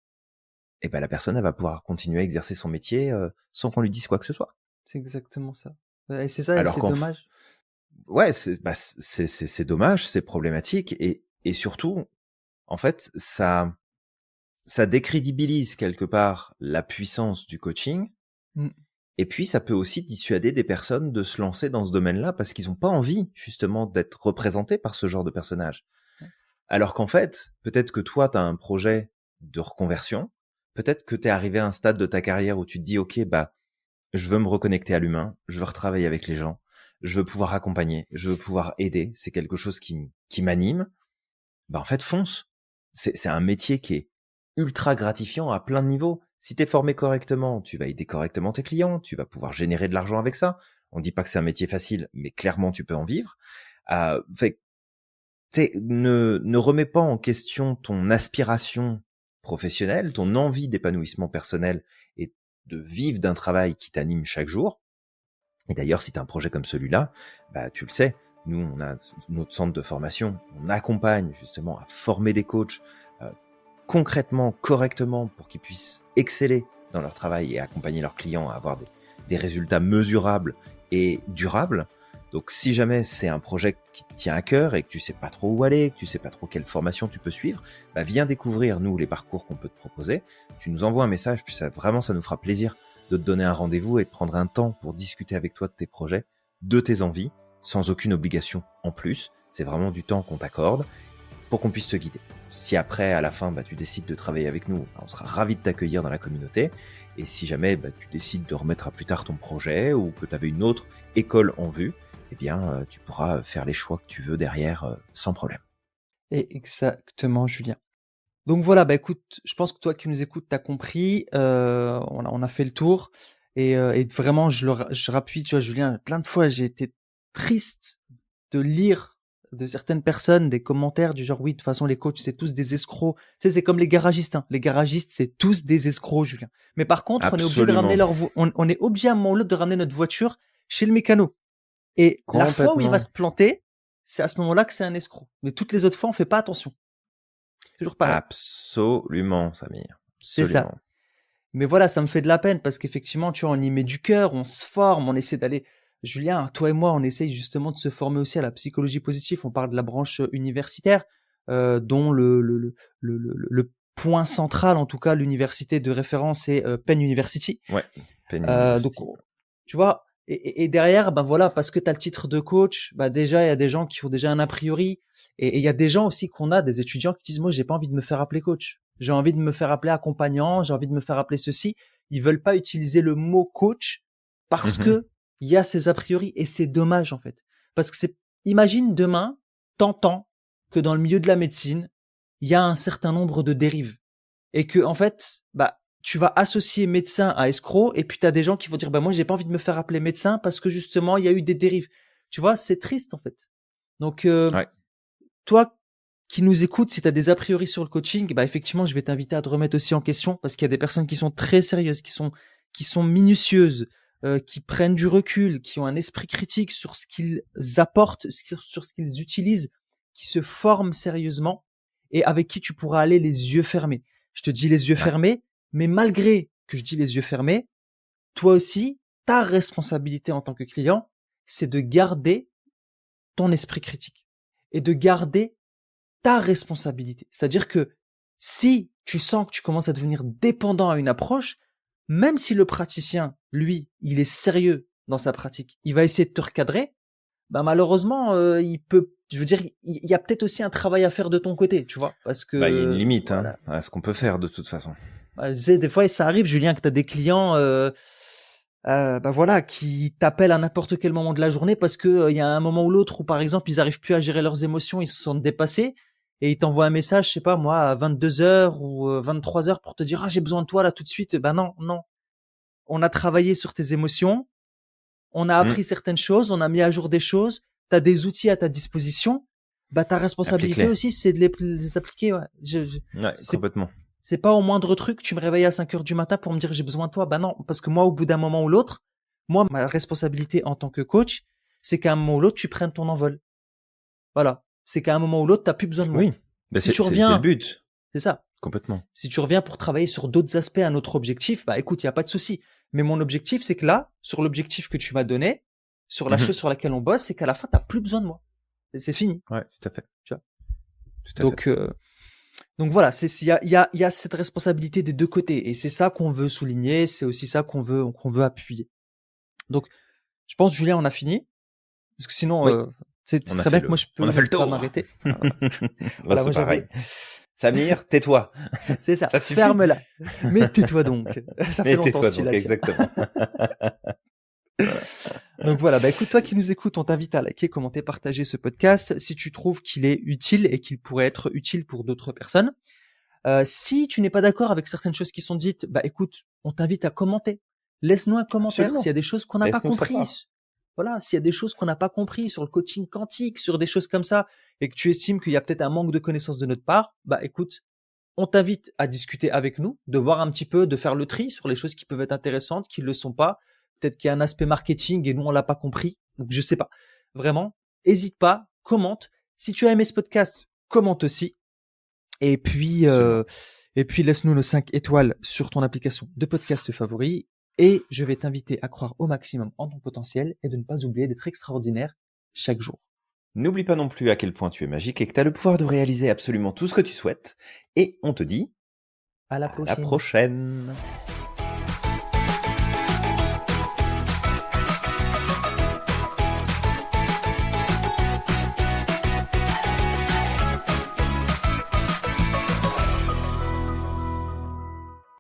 la personne elle va pouvoir continuer à exercer son métier sans qu'on lui dise quoi que ce soit. C'est exactement ça. Et c'est ça et Alors c'est dommage. ouais, c'est dommage, c'est problématique et surtout, en fait, ça décrédibilise quelque part la puissance du coaching. Mmh. Et puis, ça peut aussi dissuader des personnes de se lancer dans ce domaine-là parce qu'ils n'ont pas envie, justement, d'être représentés par ce genre de personnage. Ouais. Alors qu'en fait, peut-être que toi, tu as un projet de reconversion. Peut-être que tu es arrivé à un stade de ta carrière où tu te dis, OK, je veux me reconnecter à l'humain, je veux retravailler avec les gens, je veux pouvoir accompagner, je veux pouvoir aider. C'est quelque chose qui m'anime. En fait, fonce. C'est un métier qui est ultra gratifiant à plein de niveaux. Si t'es formé correctement, tu vas aider correctement tes clients, tu vas pouvoir générer de l'argent avec ça. On dit pas que c'est un métier facile, mais clairement tu peux en vivre. Fait, ne remets pas en question ton aspiration professionnelle, ton envie d'épanouissement personnel et de vivre d'un travail qui t'anime chaque jour. Et d'ailleurs, si tu as un projet comme celui-là, tu le sais, nous, on a notre centre de formation, on accompagne justement à former des coachs euh, concrètement, correctement, pour qu'ils puissent exceller dans leur travail et accompagner leurs clients à avoir des résultats mesurables et durables. Donc si jamais c'est un projet qui te tient à cœur et que tu sais pas trop où aller, que tu sais pas trop quelle formation tu peux suivre, viens découvrir nous les parcours qu'on peut te proposer. Tu nous envoies un message, puis ça nous fera plaisir de te donner un rendez-vous et de prendre un temps pour discuter avec toi de tes projets, de tes envies, sans aucune obligation en plus. C'est vraiment du temps qu'on t'accorde pour qu'on puisse te guider. Si après, à la fin, tu décides de travailler avec nous, on sera ravis de t'accueillir dans la communauté. Et si jamais tu décides de remettre à plus tard ton projet ou que tu avais une autre école en vue, tu pourras faire les choix que tu veux derrière sans problème. Et exactement, Julien. Donc voilà, écoute, je pense que toi qui nous écoutes, tu as compris, on a fait le tour et vraiment je rappuie, tu vois, Julien, plein de fois, j'ai été triste de lire, de certaines personnes, des commentaires du genre oui, de toute façon les coachs c'est tous des escrocs. Tu sais, c'est comme les garagistes. Hein. Les garagistes c'est tous des escrocs, Julien. Mais par contre, on est obligé de ramener Absolument. on est obligé à un moment ou l'autre de ramener notre voiture chez le mécano. Et la fois où il va Complètement. se planter, c'est à ce moment-là que c'est un escroc. Mais toutes les autres fois, on fait pas attention. C'est toujours pareil. Absolument, Samir. C'est ça. Absolument. Mais voilà, ça me fait de la peine parce qu'effectivement, tu vois, on y met du cœur, on se forme, on essaie d'aller. Julien, toi et moi, on essaye justement de se former aussi à la psychologie positive. On parle de la branche universitaire, dont le point central, en tout cas, l'université de référence est Penn University. Ouais, Penn Donc, University. tu vois, et derrière, ben voilà, parce que tu as le titre de coach, bah déjà, il y a des gens qui ont déjà un a priori. Et il y a des gens aussi qu'on a, des étudiants qui disent, moi, j'ai pas envie de me faire appeler coach. J'ai envie de me faire appeler accompagnant, j'ai envie de me faire appeler ceci. Ils veulent pas utiliser le mot coach parce que il y a ces a priori et c'est dommage, en fait. Parce que imagine demain, t'entends que dans le milieu de la médecine, il y a un certain nombre de dérives. Et que, en fait, bah, tu vas associer médecin à escroc et puis tu as des gens qui vont dire, bah, moi, j'ai pas envie de me faire appeler médecin parce que justement, il y a eu des dérives. Tu vois, c'est triste, en fait. Donc, Ouais. toi qui nous écoutes, si tu as des a priori sur le coaching, bah effectivement, je vais t'inviter à te remettre aussi en question parce qu'il y a des personnes qui sont très sérieuses, qui sont minutieuses, qui prennent du recul, qui ont un esprit critique sur ce qu'ils apportent, sur ce qu'ils utilisent, qui se forment sérieusement et avec qui tu pourras aller les yeux fermés. Je te dis les yeux Ouais. fermés, mais malgré que je dis les yeux fermés, toi aussi, ta responsabilité en tant que client, c'est de garder ton esprit critique et de garder ta responsabilité. C'est-à-dire que si tu sens que tu commences à devenir dépendant à une approche, même si le praticien, lui, il est sérieux dans sa pratique, il va essayer de te recadrer, bah malheureusement, il peut, je veux dire, il y a peut-être aussi un travail à faire de ton côté, tu vois, parce Bah, il y a une que limite voilà. à ce qu'on peut faire de toute façon. Bah, tu sais, des fois, ça arrive, Julien, que tu as des clients, bah voilà, qui t'appellent à n'importe quel moment de la journée parce que il y a un moment ou l'autre où, par exemple, ils arrivent plus à gérer leurs émotions, ils se sentent dépassés et ils t'envoient un message, je sais pas moi, à 22h ou 23h pour te dire ah j'ai besoin de toi là tout de suite. Ben non, non. On a travaillé sur tes émotions, on a appris certaines choses, on a mis à jour des choses, tu as des outils à ta disposition. Bah ta responsabilité Applique-les. aussi, c'est de les appliquer. Ouais. Ouais, complètement. C'est pas au moindre truc, tu me réveilles à 5h du matin pour me dire j'ai besoin de toi. Bah non, parce que moi, au bout d'un moment ou l'autre, moi, ma responsabilité en tant que coach, c'est qu'à un moment ou l'autre, tu prennes ton envol. Voilà. C'est qu'à un moment ou l'autre, t'as plus besoin de moi. Oui, bah, Si tu c'est le reviens, but. c'est ça. Complètement. Si tu reviens pour travailler sur d'autres aspects à notre objectif, bah écoute, il y a pas de souci. Mais mon objectif, c'est que là, sur l'objectif que tu m'as donné, sur la chose sur laquelle on bosse, c'est qu'à la fin, t'as plus besoin de moi. Et c'est fini. Ouais, tout à fait. Tu vois. Tout à fait. Donc voilà, il y a cette responsabilité des deux côtés et c'est ça qu'on veut souligner, c'est aussi ça qu'on veut appuyer. Donc je pense Julien, on a fini parce que sinon Oui, c'est on a très fait bien que moi je on a fait peux le pas tour. m'arrêter. Bah, Voilà, c'est moi pareil. j'avais Samir, tais-toi. c'est ça, Ça suffit. ferme-la. Mais tais-toi donc. Ça fait Mais longtemps tais-toi celui-là, donc, tiens. exactement. Donc voilà, bah écoute, toi qui nous écoutes, on t'invite à liker, commenter, partager ce podcast si tu trouves qu'il est utile et qu'il pourrait être utile pour d'autres personnes. Si tu n'es pas d'accord avec certaines choses qui sont dites, bah écoute, on t'invite à commenter. Laisse-nous un commentaire s'il y Absolument. a des choses qu'on n'a pas Laisse-nous savoir. compris. Voilà, s'il y a des choses qu'on n'a pas compris sur le coaching quantique, sur des choses comme ça, et que tu estimes qu'il y a peut-être un manque de connaissances de notre part, bah écoute, on t'invite à discuter avec nous, de voir un petit peu, de faire le tri sur les choses qui peuvent être intéressantes, qui ne le sont pas. Peut-être qu'il y a un aspect marketing et nous on l'a pas compris. Donc je sais pas. Vraiment, hésite pas, commente. Si tu as aimé ce podcast, commente aussi. Et puis, Absolument. laisse-nous nos 5 étoiles sur ton application de podcast favori. Et je vais t'inviter à croire au maximum en ton potentiel et de ne pas oublier d'être extraordinaire chaque jour. N'oublie pas non plus à quel point tu es magique et que tu as le pouvoir de réaliser absolument tout ce que tu souhaites. Et on te dit À la à la prochaine. prochaine.